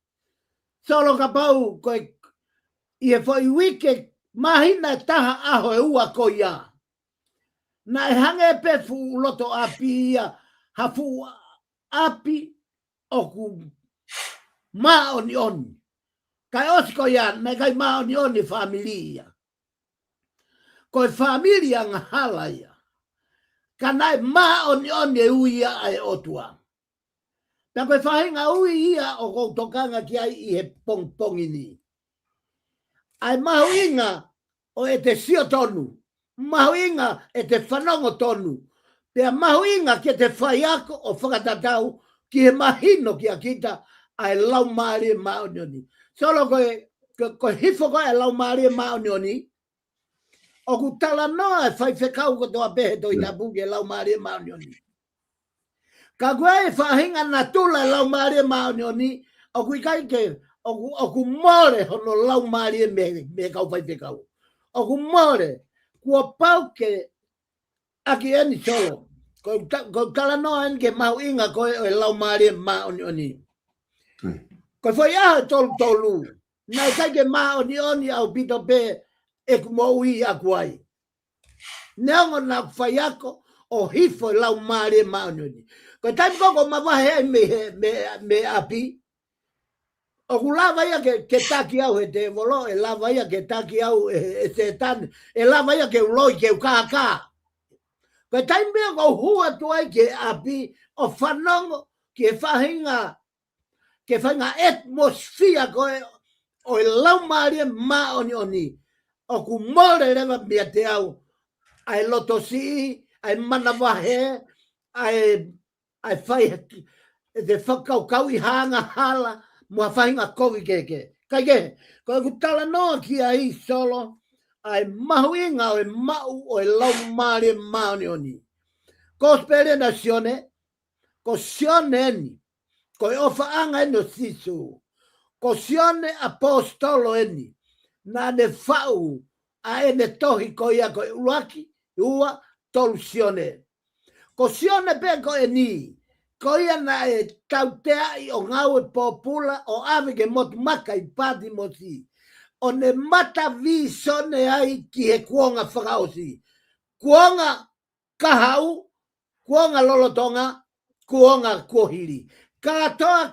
Solo ka pau ko e i e foi wike mahina taha aho e ua ko ia. Nai hange pe fu loto api ia hafu api oku ma oni. Kai osko ia me kai ma oni familia. Ko familia ngahala ia. Kanai ma oni e uia ai otua. Ta koe whahinga ui ia o koutokanga ki ai i he pongini. Ai mahuinga o e te sio tonu. Mahuinga e te whanongo tonu. Pea mahuinga ke te whaiako o whakatatau ki he mahino ki a kita ai lau maari e maonioni. Solo koe hifo koe ai lau maari e maonioni. O ku tala noa e whaiwhekau ko toa pehe to i tapuki e lau maari e maonioni. Ka koe e whahinga na tula e lau maari e maonioni. O ku ikai ke o ku more hono lau maari e me kau whaiwhekau. O ku more kua pau ke aki eni solo. Ko tala noa en ke mau inga koe o e lau maari e maonioni. Ko foi a tolu. Na kai ke maonioni au pito pe e kumoi akuai. Neongo na faiako o hifo lau maari e maonioni. Ko tai koko mawahe me api. O ku lava ia ke taki au he te volo, e lava ia ke taki au e se tan, e lava ia ke uloi ke ukaka. Ko tai mea ko hua tuai ke api o whanongo ke whahinga atmosphere ko o e lau maari e maonioni. O ku more rewa mea te au, ai loto si, ai manawahe, ai whai e te whakaukau i hanga hala, mua whahinga kovi keke. Kai ke, ko ku tala noa ki a i solo, ai mahuinga o e mau o e lau maari e maonioni. Ko spere na sione, ko sione eni, ko e ofa anga eni o sisu, ko sione apostolo eni, na ne fau a ene tohi ko ia ko uaki ua tolu sione. Ko sione pe ko e ni, ko ia na e tautea i o ngau e popula o ave ke motu maka i pati moti. O ne mata vi sone ai ki he kuonga whakaosi. Kuonga kahau, kuonga lolotonga, kuonga kuohiri. Katoa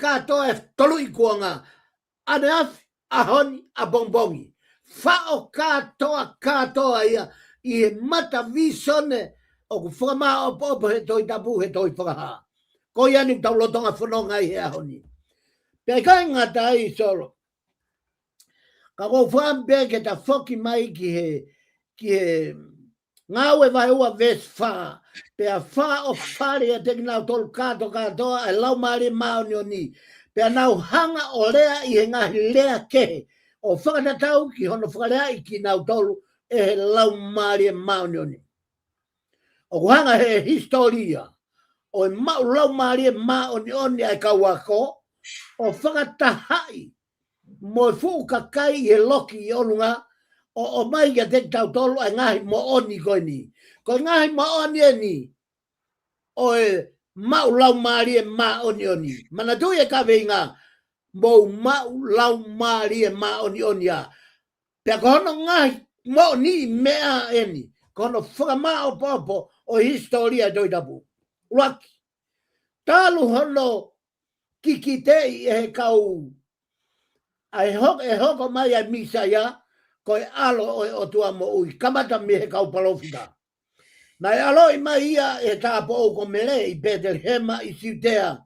e tolu i kuonga. Ane afi, ahoni, a bongbongi. Fao katoa ia i he mata vi sone o ku whakama o popo he toi tapu he toi whakaha. Ko ia ni tau lotonga whanonga i he ahoni. Pea kai ngata ai solo. Ka ko whampe ke ta whoki mai ki he ngau e vai ua ves wha. Pea wha o whare a teki nau tolu katoa e lau maari mao ni o ni. Pea nau hanga o lea i he ngahi lea kehe. O whakatatau ki hono whakarea i ki nau tolu e he lau maari mao ni o ni. O kuhanga he historia. O mau lau maari mao ni o ni ai kawako. O whakatahai. Mo fu kakai e loki i olunga o mai ia te tau tolu ai ngahi mo oni koe ni. Ko ngahi mo oni e ni o e mau lau maari e ma oni. Mana tui e ka veinga mo mau lau maari e ma oni a. Pea kono ngahi mo ni mea e ni. Kono whakamao popo o historia doi tapu. Waki. Talu hono kikitei e he kau ai hoko mai ai misa ia ko e alo o tua mo ui kamata mi he kau palofita na e alo i mai ia e tapo o ko mele i Bethlehem i Siutea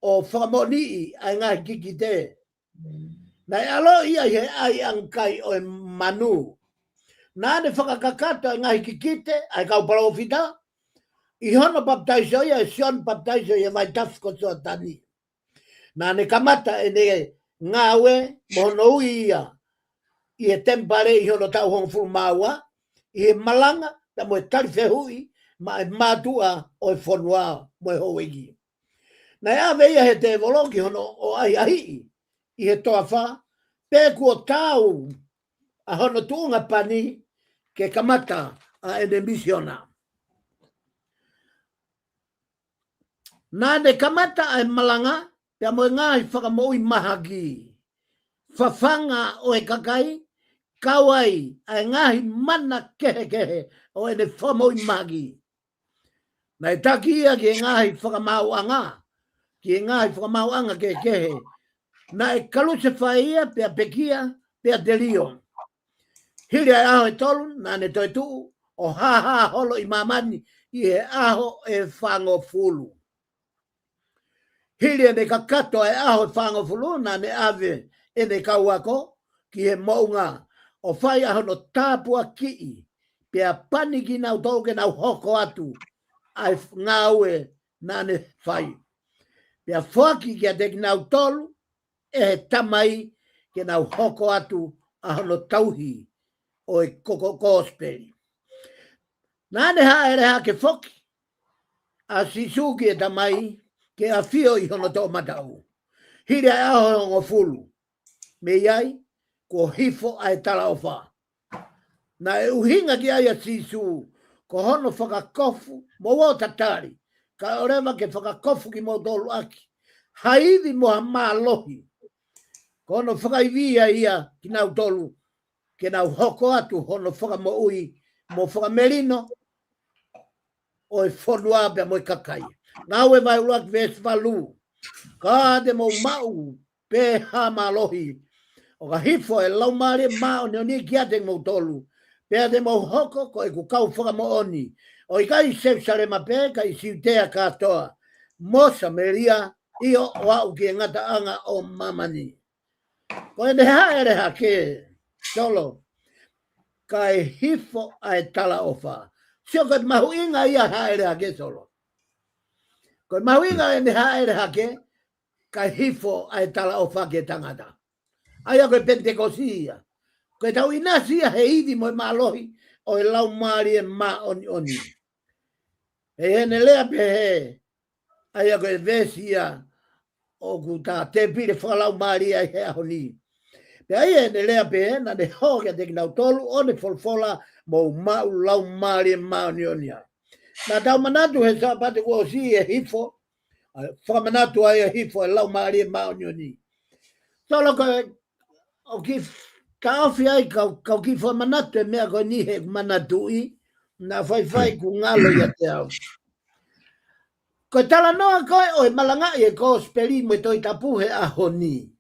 o whamoni ai ngai kikite na e alo ia he ai angkai o e manu na ne whakakakato ai ngai kikite ai kau palofita i hono baptaiso ia e sion baptaiso ia vai tafko soa tani na ne kamata e ne ngawe mono ia i e tempare i hono tau hong fu maua i e malanga ta mo tali fehui ma e matua o e fonua mo e hoegi na ia veia he te volongi hono o ai i he toa wha pe kua tau a hono tuunga pani ke kamata a ene misiona na ne kamata a e malanga pea mo ngai whakamoi mahagi. Fafanga o e kakai, kawai, ai ngahi mana kehe o ene whamoi magi. Na e taki ia ki e ngahi whakamau anga, ki e ngahi whakamau anga kehe. Na e kaluse whaia pea pekia, pea delio. Hiri ai aho e tolu, na ne toi tuu, o haha holo i mamani, i e aho e whango fulu. Hiri ne kakato e aho e whango fulu, na ne ave e ne kauako, ki he mounga, o whai aho no tāpua kii, pea pani ki nau tōke nau hoko atu, ai ngāue na ne whai. Pea whaki ki a te ki nau tolu, e he tamai ki nau hoko atu, aho no tauhi, o e koko kōsperi. Nā ne ha ere ha ke whoki, a sisu ki e tamai, ke a whio i hono tō matau. Hiri ai aho ngō fulu. Me iai, ko hifo ai tala o wha. Na e uhinga ki ai a sisu, ko hono whakakofu, mo o tatari, ka orewa ke whakakofu ki mo tolu aki. Haivi mo ha maa lohi. Ko hono whakaivia ia ki nau tolu, ke nau hoko atu hono whakamo ui, mo whakamerino, o e whonua pia mo i kakai. Ngau e vai uak ves valu, ka te mo mau, pe ha maa lohi, o ka hifo e lau maare mao ne oni kia te mo tolu. Pea te mo hoko ko e ku kau whaka mo oni. O i kai sefsare ma pe ka i Siutea katoa. Mosa meria i o au ki ngata anga o mamani. Ko e neha ere ha ke solo. Ka e hifo ai tala ofa. Sio ka mahu inga ia ha ere ha ke solo. Ko e mahu inga e neha ere ha ke ka hifo ai tala ofa ke tangata. Ai ako e Pentecosia. Ko e tau inasia he idi mo e malohi o e lau maari e ma oni. E hene lea pe he. Ai ako e vesia o ku ta te pire whalau maari ai he ahoni. Pe ai ne lea pe na de hoga de na tolu o ne folfola mo mau lau mari maunionia. Na tau manatu he sa pate ko si e hifo. Fa manatu ai e hifo e lau mari maunioni. Solo ko o ki ka ofi ai ka ki fa manatu e mea ko ni he manatu i na fai ku ngalo ya te au. Ko tala noa koe o e malanga e ko speli mo toi tapu he a honi.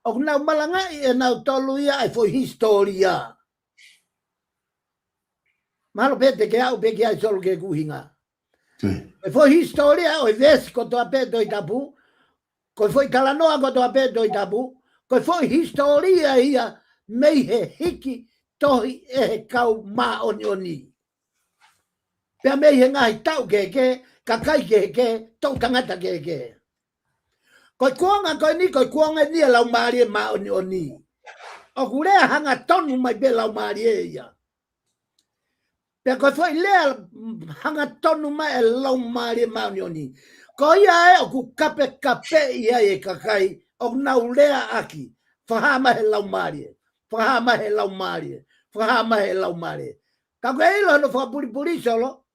O na malanga e na tolu ia e foi historia. Malo pete ke au pe ke ai solo ke kuhinga. E foi historia o e ves ko to ape toi tapu. Ko foi tala noa ko to ape toi tapu. Ko foi historia ia mei he hiki tohi e he kau ma oni. Pea mei he ngai tau ke kakai ke tau tangata ke. Koi kuanga koi ni e lau maari e ma oni. O kurea hanga tonu mai be lau maari e ia. Pea koi foi lea hanga tonu mai e lau maari e ma oni. Ko ia e o ku kape ia e kakai o nau lea aki. Whahama he lau maari e. Whahama he lau maari e. Whahama he lau maari e. Ka koe ilo no whapuripuri solo.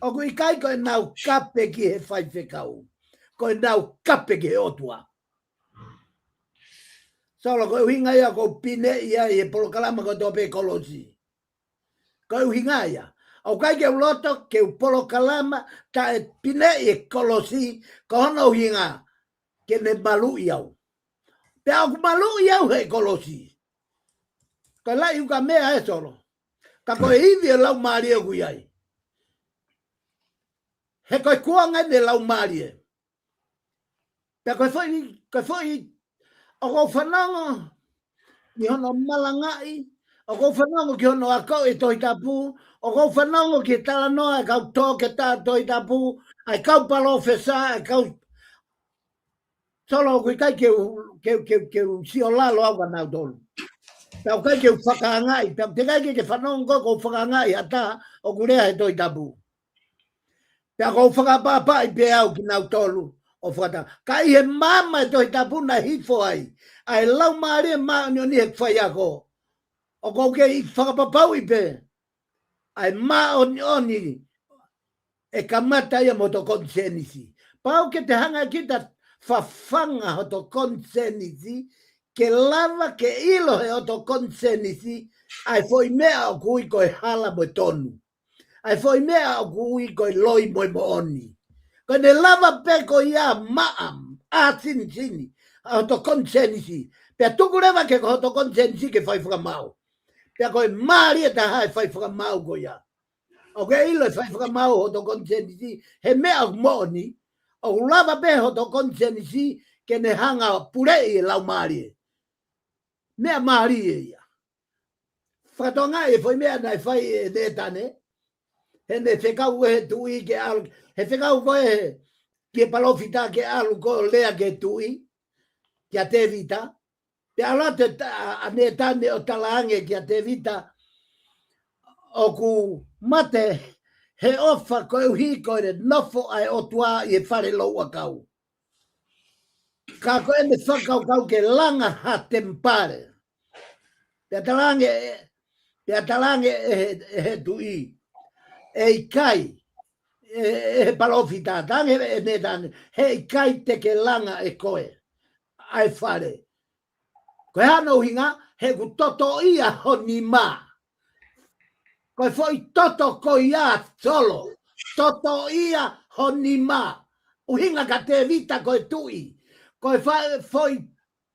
O ku ikai koe nau kape ki he whai whekau. Koe nau kape ki he otua. Solo koe uhinga ia ko pine ia e polokalama ko tope kolosi. Koe uhinga ia. O kai ke uloto ke polokalama ta e pine e kolosi ko hono uhinga ke ne malu iau. Pea o ku malu iau he kolosi. Koe lai uka mea e solo. Ka koe hivi e lau maari e kuiai. He koe kuanga ne lau maari e. Pea koe foi o ko whananga ki hono malangai, o ko whananga ki hono akau e toi tapu, o ko whananga ki tala noa e kau tō ke tā toi tapu, ai kau palo whesa, ai kau solo kui kai ke si o lalo au ka nau tolu. Pea kai ke whakaangai, pea te kai ke whananga ko whakaangai ata o kurea e toi tapu. Pea ko whakapapa i pe au ki nau tolu. O whata. Ka i he mama e toi tapu na hifo ai. Ai lau maari e maani o ni he kwhai ako. O kou ke i whakapapau i pe. Ai maoni oni e kamata ia mo to konsenisi. Pau ke te hanga kita whawhanga ho to konsenisi. Ke lava ke ilo he o to konsenisi. Ai foi mea o kui koe hala mo tonu. Ai foi mea o kui koe loi mo oni. Ko ne lava pe ko ia maam a sini a to konsenisi pe tuku leva ke ko to konsenisi ke fai fra mau pe ko mari ta hai fai fra mau ko ia o ke ilo fai fra mau ho to konsenisi he me a moni o lava pe ho to konsenisi ke ne hanga pure e lau mari me a mari ia fatonga e foi me na fai de tane he ne fekau e tui ke al he whekau koe ke palofita ke alu ko lea ke tui, ke a te vita. Pe ala te ane tane o talaange ke a te vita o ku mate he ofa koe uhi koe ne nofo ai o tua i e whare loua kau. Ka koe ne whakau kau ke langa ha tempare. Pe a talange he tui. E kai. E palofita tange ne dan he kai te ke langa e koe ai fare koe ano hinga he ku toto ia honi ma koe foi toto ko ia solo toto ia honi ma uhinga ka te vita koe tui koe foi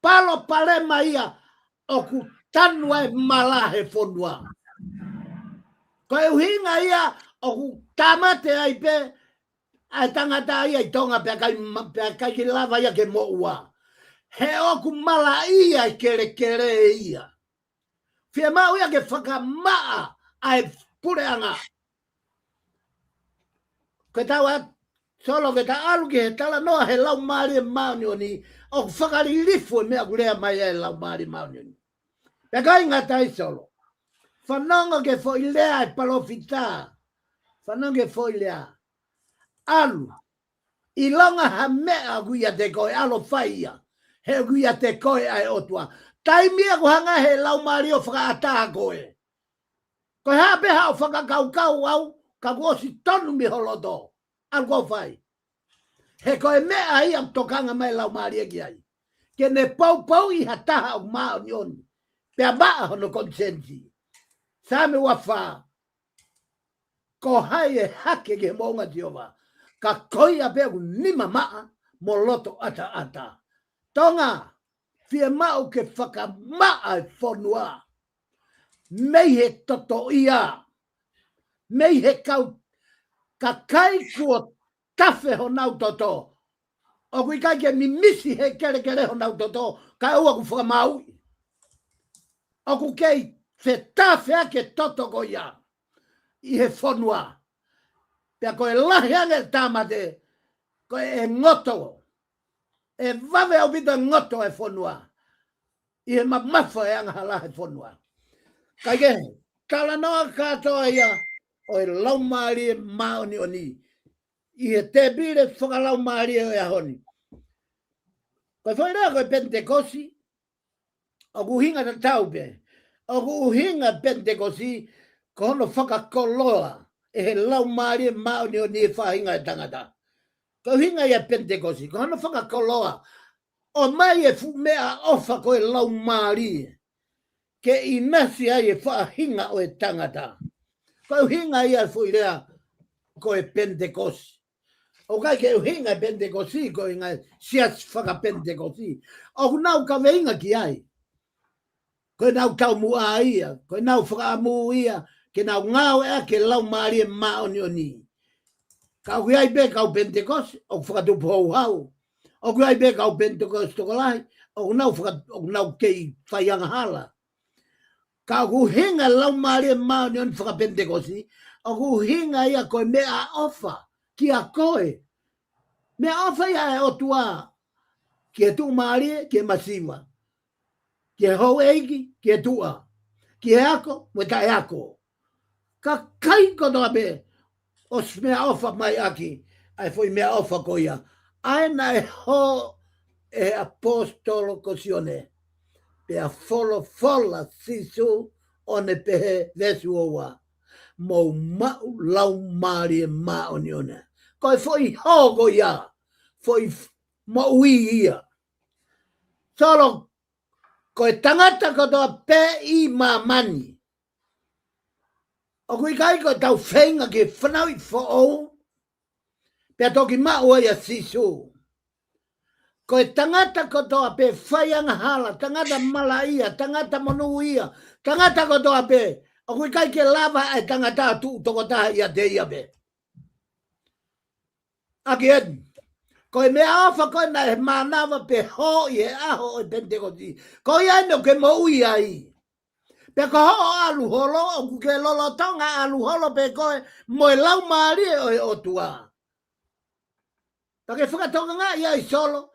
palo palema ia o ku tanua e malahe fonua koe uhinga ia o ku tamate ai pe ai tangata ia i tonga pe kai ki lava ia ke mo ua. He o ku mala ia i kere ia. Fia mau ia ke whakamaa ai pureanga. Ke taua solo ke ta alu ke he tala noa he lau maari e mauni oni o whakari lifu e mea kurea mai e lau maari mauni oni. Pe kai ngatai solo. Whanonga ke foi lea e palofita. Whanonga ke foi lea. Alu. I longa ha mea guia te koe alo whaia. He guia te koe ai otua. taimia ko hanga he lau mari o whakaata koe. Koe hape hao whakakau au, ka kuosi tonu mi holoto. Alko whai. He koe mea ai am tokanga mai lau mari ki ai. Ke ne pau I hataha o maa ni oni. Pea maa hono konsensi. Same wafa. Ko hai e hake ke monga Jehova. Ka koi a pegu nima maa mo loto ata. Tonga, fia mau ke whaka maa e whanua. Mei he toto ia. Mei he kau ka kai kua tafe ho nau toto. O kui kai ke mimisi he kere ho nau toto. Ka ua ku whaka mau. O ku kei se tafe ake toto ko ia. I he whanua. Pea koe lahi ange tamate. Koe e ngoto. E vave au vita ngoto e whanua. I he mamafa e anga hala he whanua. Kai ke tala noa katoa ia. O e lau maari e maoni oni. I he te bire whaka lau maari e ahoni. Koe whaerea koe Pentekosi. O ku hinga ta taupe. O ku hinga Pentekosi. Ko hono whaka koloa. E he lau maari e maoni oni e whahinga e tangata. Ko hinga ia Pentekosi. Ko hono whaka koloa. O mai e fu mea ofa koe lau maari. Ke I nasi ai e whahinga o e tangata. Ko hinga ia fuirea koe Pentekosi. O kai ke hinga Pentekosi ko inga sias whaka Pentekosi. O nau ka veinga ki ai. Ko nau tau mua ia. Ko nau whakaamu ia. Ke nau ngau ea ke lau maari e maoni oni. Ka kui ai be kau Pentekosi. O whakatupu hau hau. O kui ai be kau Pentekosi toko lai. O nau kei whaianga hala. Ka ku hinga lau maari e maoni oni whaka Pentekosi. O ku hinga ia koe mea ofa. Ki a koe. Mea ofa ia e otua. Ki e tu maari ki e masiva. Ki e hou eiki ki e tua. Ki e ako mo ta e ako. Ka kai kotoa be. O mea ofa mai aki. Ai foi mea ofa ko ia. Aina e ho e apostolo kosione. Pea fola sisu one pehe vesu owa. Mo mau lau maari e maoni one. Koe foi hogo ia. Foi maui ia. Solo koe tangata kotoa pe I mamani. O kui kai koe tau whenga ke whanau I whao. Pea toki maua ia sisu. Koe tangata kotoa pe whaianga hala. Tangata mala ia. Tangata monu ia. Tangata kotoa pe. O kui kai ke lava e tangata tu toko taha ia te ia be. Aki edi. Koe mea ofa koe na e manawa pe ho I e aho e Pentekosi. Koe ia no ke mo ui ai. Pe ko ho alu holo, o ku ke lolo tonga alu holo pe koe mo e lau maari o e otua. Pake whakatonga ngā ia I solo,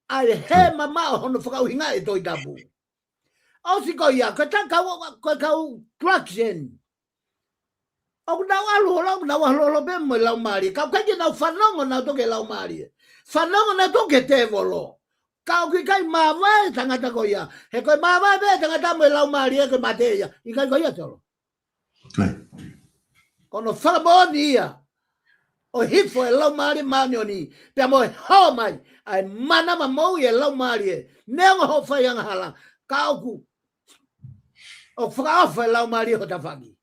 ai he mama o hono whakauhinga e toi tapu. O si koe ia, koe kau traction. O ku nau alu holo pe mo e lau maari. Kau kaike nau whanongo nau toke lau maari. Whanongo nau toke te volo. Kau ki kai mawai tangata ko ia. He koe mawai be tangata mo e lau maari e koe mate ia. I kai ko ia tolo. Kono whakamoni ia. O hifo e lau maari maani oni. Pea mo e hao mai. Ai manama mou e lau maari e. Neonga ho whaianga hala. Kau ku. O whakaofa e lau maari ho tawhaki.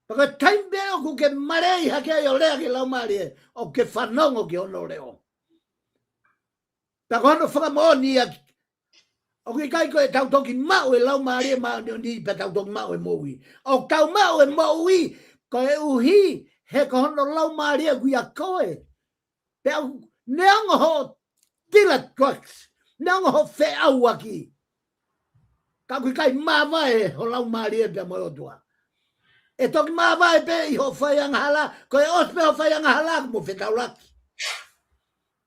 Paka taimbe o ku ke marei hake o lea ki lau maari e. O ke whanongo ki ono leo. Paka hono whakamoni ia. O ki kai koe tau toki mau e lau maari e maani oni. Pea tau toki mau e moui. O tau mau e moui. Koe uhi. He ko hono lau maari e kui a koe. Pea neongo ho tila trucks. Neongo ho whe au aki. Ka kui kai mawai ho lau maari e pea mo otua. E toki mawai pe I ho whaianga hala. Koe ospe ho whaianga hala mo whe tau laki.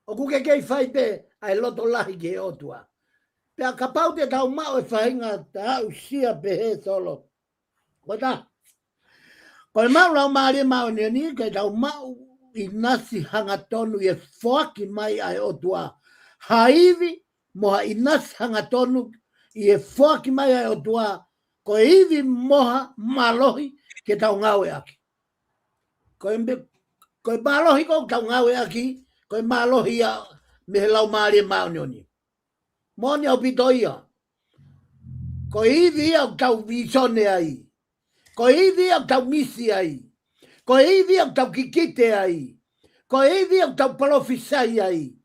O kuke kei whai pe ai loto lahi ke otua. Pea ka pau te tau mau e whainga ta au sia pe he solo. Koe ta. Koe mau lau maari mau ni ke tau mau I nasi hanga tonu e whaki mai ai otua. Haivi moha I nasi hanga tonu I e whaki mai ai o tua, ko iwi moha malohi ke tau ngawe aki. Ko e malohi ko tau ngawe aki, ko e malohi a me he lau maari e maunioni. Moni au pitoia. Ko iwi au tau visone ai. Ko iwi au tau misi ai. Ko iwi au tau kikite ai. Ko iwi au tau palofisai ai.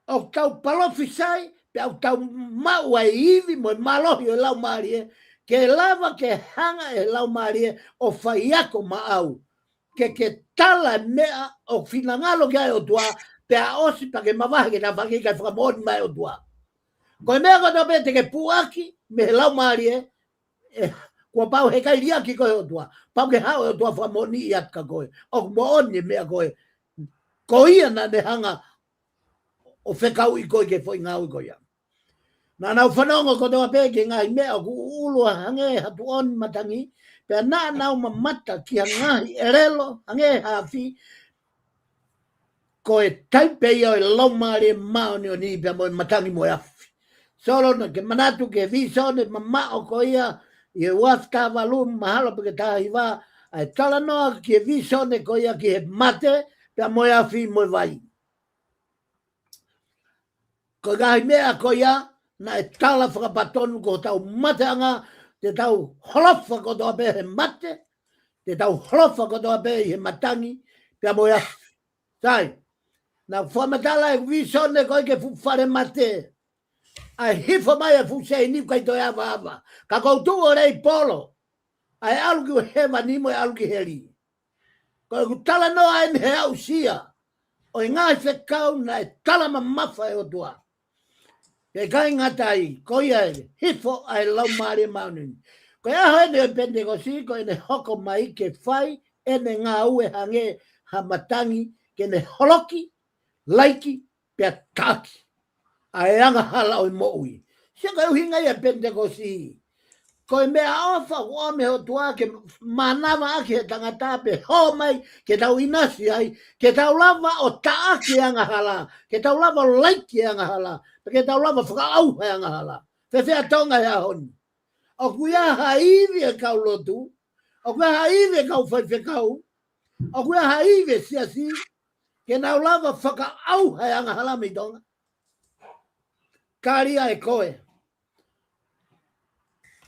Au tau palofisai, pe au tau mau ai iwi mo malohi o lau maari e. Ke lava ke hanga e lau maari e o whaiako maau. Ke tala mea o finangalo ke ai o tua, pe a osi pa ke mawahe ke na whaki kai whakamoni mai o tua. Ko e mea kota pete ke puaki, me he lau maari e, kua pau he kai riaki koe o tua. Pau ke hao o tua whamoni i atka koe. O mooni mea koe. Ko ia na ne hanga o whekau i koe ke whoi ngau i koe. Nā nau whanonga ko toa peke ngai mea ku ulua hange hatu on matangi. Pea nā nau mamata ki ha ngahi erelo hange hafi. Ko e taipe i o e lau maari e maoni o ni pea mo matangi mo afi. Solo na ke manatu ke visone mamao ko ia. I e wafta walu mahalo peke tahi wā. Ai tala noa ki e visone ko ia ki he mate. Pea mo afi mo vai. Ko ngai mea ko ia. Na e tala whakapatonu ko tau mateanga, te tau holofa ko toa pe he mate, te tau holofa ko toa pe he matangi, pia moia. Tai, na whamatala e visone ko ke whare mate, ai hifo mai e fusei ni kai toi ava ava, ka koutu o rei polo, ai aluki o hewa ni mo e aluki heri. Ko e tala noa e he au sia, o i ngai whekau na e tala mamafa e o tua. Ke kai ngatai, ko ia hifo ai lau maari maunini. Ko ia hoi ne pende ko si, ko ene hoko mai ke whai, ene ngā ue hange ha matangi, ke ne holoki, laiki, pia taki. Ai anga hala oi moui. Sia kai uhinga ia pende ko si. Ko e mea ofa ua me ho tua ke manawa aki he tangata pe ho mai ke tau inasi ai, ke tau lava o taaki anga hala, ke tau lava o laiki anga hala, ke tau lava whakaau he anga hala. Whewhea tonga hea honi. O kuia haivi e kau lotu, o kuia haivi e kau whaiwhekau, o kuia haivi siasi, ke tau lava whakaau he anga hala mi tonga. Karia e koe.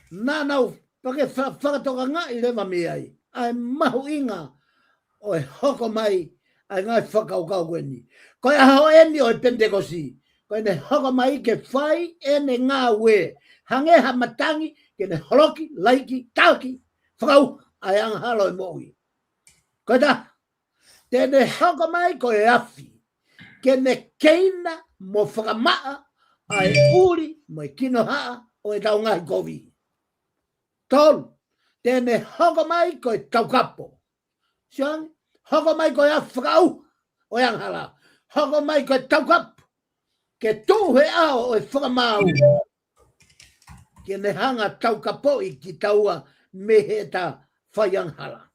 Nā nau, pake whakatoka ngā i lewa me ai. Ai mahu inga o e hoko mai ai ngai whakaukau koeni. Ko e aho eni o e pentekosi. Ko e ne hoko mai ke whai ene ngā ue. Hange ha matangi ke ne holoki, laiki, tauki, whakau ai anga halo i moui. Ko e ta, te ne hoko mai ko e afi. Ke ne keina mo whakamaa ai uri mo e kino haa o e tau ngai kovi. Tolu, tēne hoko mai ko e taukapo. Siang, hoko mai ko e awhakau o anghala. Hoko mai ko e taukapo. Ke tūhe ao o e whakamau. Ke ne hanga taukapo i ki taua me he ta whaianghala.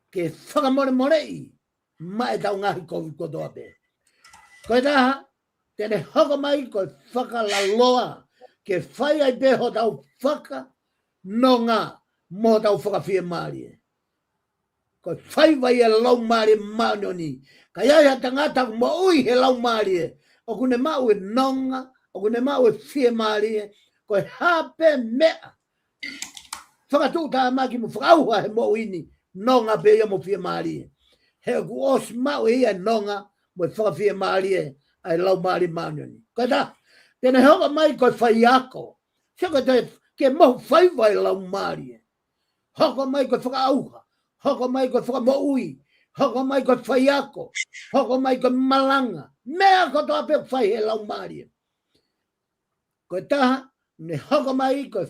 Ke whakamore morei, mai tau ngahi kovi kotoa pe. Ko e taha, tēne hoko mai ko e whakalaloa. Ke whai ai peho tau whaka, no ngā mō tau whakawhia maari e. Ko whai vai e lau maari maunioni. Ka iai ha tangata mo ui he lau maari e. O kune mau e nonga, o kune mau e whia maari e. Ko e hape mea. Whakatūta maki mo whakauha he mo ini. Nonga pe ia mo whia maari e. He ku os mau e ia nonga mo e whakawhia maari e. Ai lau maari maunioni. Ko ta, tēne hoka mai ko whai ako. Seko te ke mau whai vai lau maari e. Hoko mai ko whakaauha. Hoko mai ko whakamoui. Hoko mai ko whai ako. Hoko mai ko malanga. Mea ko toa pe whai he lau maari e. Ko taha, ne hoko mai ko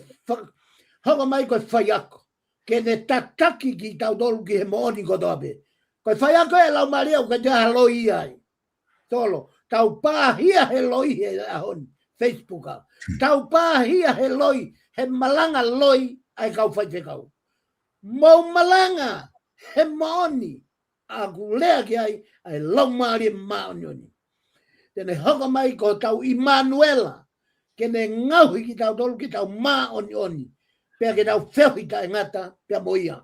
whai ako. Ke ne tataki ki tau dolu ki he mooni ko toa pe. Ko whai ako e lau maari e o ka te haloi ai. Tolo, tau pāhia he loi he ahoni. Facebook au. Tau pāhia he loi. He malanga loi ai kau whai te kau. Mau malanga he maoni. Aku lea ki ai lau maari e maoni oni. Tene hoka mai ko tau Immanuela. Kene ngau ki tau tolu ki tau mā oni. Pea ki tau wheu i ta ngata pea moia.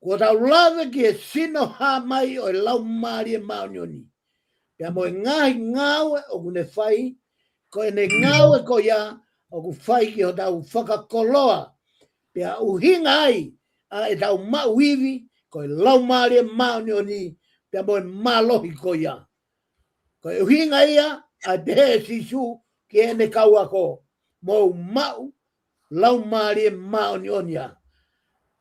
Ko tau lawe ki e sino ha mai o e lau maari e mā oni. Pea mo e ngahi ngau o kune whai. Ko e ne ngau e ko ia o ku whai ki ho tau whakakoloa. Pea uhinga ai a e tau mauiwi ko e lau maari e mā oni. Pea mo e mālohi ko ia. Ko e uhinga ia a pehe sisu ki e ne kau ako. Mo mau lau maari e mā oni ia.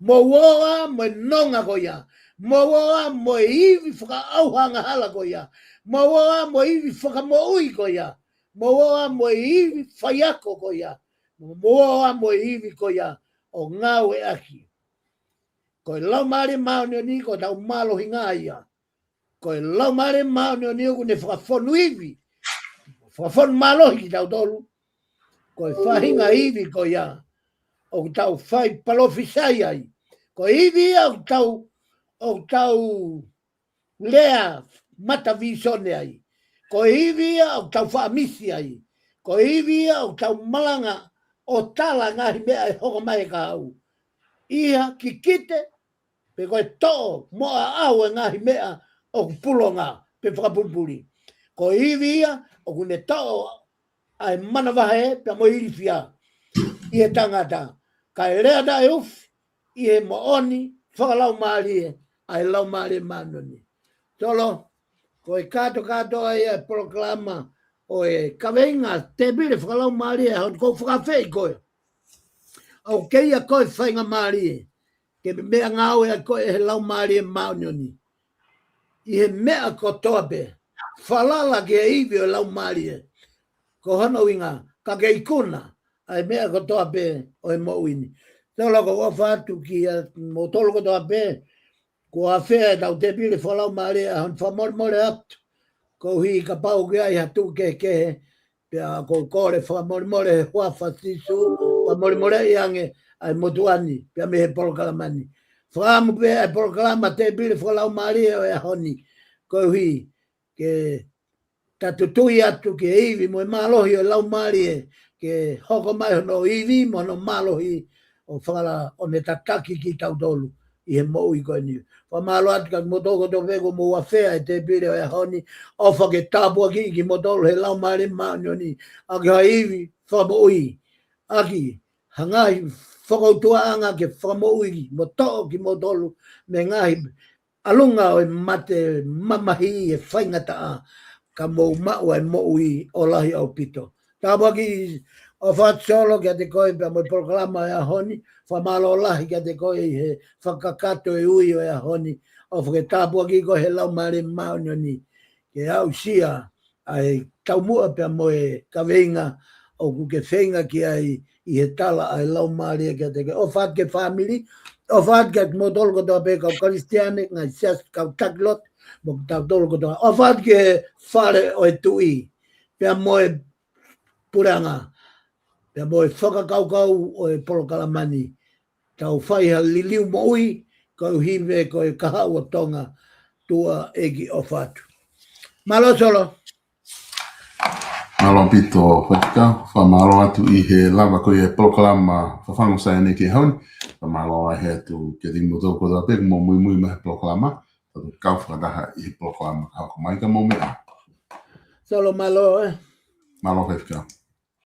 Mo woa mo nonga ko ia. Mo woa mo iwi whakaauhanga hala ko ia. Mo woa mo iwi whakamoui ko ia. Mo woa mo iwi whaiako ko ia. Mo woa mo iwi ko ia o ngau e aki. Ko e lau maari maoni o ni ko tau malo hinga ia. Ko e lau maari maoni o ni o kune whakafonu iwi. Whakafonu malo ki tau tolu. Ko e whahinga iwi ko ia. O tau whai palofisai ai. Ko iwi o tau lea mata visone ai. Ko iwi o tau whaamisi ai. Ko iwi o tau malanga o tala ngahi mea e hoko mai ka au. Ia ki kite pe koe to'o moa au e ngahi mea o pulonga pe whakapulpuli. Ko iwi o kune to'o ai mana wahe pe mo irifia. Ia tangata. Ka e rea da e ufi. Ie mo oni, whakalau maari e, ai lau maari e manoni. Tolo, ko e kato ai e proklama o e kawenga te pire whakalau maari e, hon ko whakawhei koe. Au keia koe whainga maari e, ke mea ngau e koe e lau maari e manoni. I he mea ko toa pe, whalala ke e iwi o lau maari e. Ko hono inga, ka ke ikuna, ai mea ko toa pe o e mo uini. Tolo ko whatu ki mo tolo ko toa pe, ko a whea tau te pire whalau maare a hon whamormore atu. Ko hi ka pau ki ai hatu ke pia ko kore whamormore he huafa sisu, whamormore i ange ai motuani, pia me he polokalamani. Whaamu pe ai polokalama te pire whalau maare o e honi, ko hi ke tatutui atu ke iwi mo e malohi o lau maare ke hoko mai hono iwi mo no malohi o whakala o ne tataki ki tau tolu i he mou i koe ni. Whamalo atu ka motoko to vego mo wawhea e te pire o e honi o whake tāpua ki motolo he lau maare maanyo ni. Aki ha iwi whamoi. Aki hangai whakautua anga ke whamoi mo to'o ki motolo me ngahi alunga o e mate mamahi e whaingata a ka mou mau e mou o lahi au pito. Tāpua ki o whatsolo kia te koe pia mo proklama e a honi, whamalo lahi kia te koe he whakakato e ui o e a honi, o whaketapua ki koe he lau maare maunio ni, ke au sia ai taumua pia mo e kaweinga o kuke whenga ki ai i he tala ai lau maare kia te koe. O what ke family, o what ke mo tolko toa pe kau kristiane, ngai sias kau taklot, mo tau tolko toa. O what ke whare o e tui, pia mo e puranga. Pea mo e whakakaukau o e polokalamani. Tau whaiha liliu mo ui, kau hive ko e kahau o tonga tua egi o whatu. Malo solo. Malo pito whatika, whamalo atu i he lava ko i he polokalama whafangu SAIONE ki hauni. Whamalo ai he atu ke tingu toko da pek mo mui mahe polokalama. Tatu kau whakataha i he polokalama hako maika mo mea. Solo malo Malo whatika.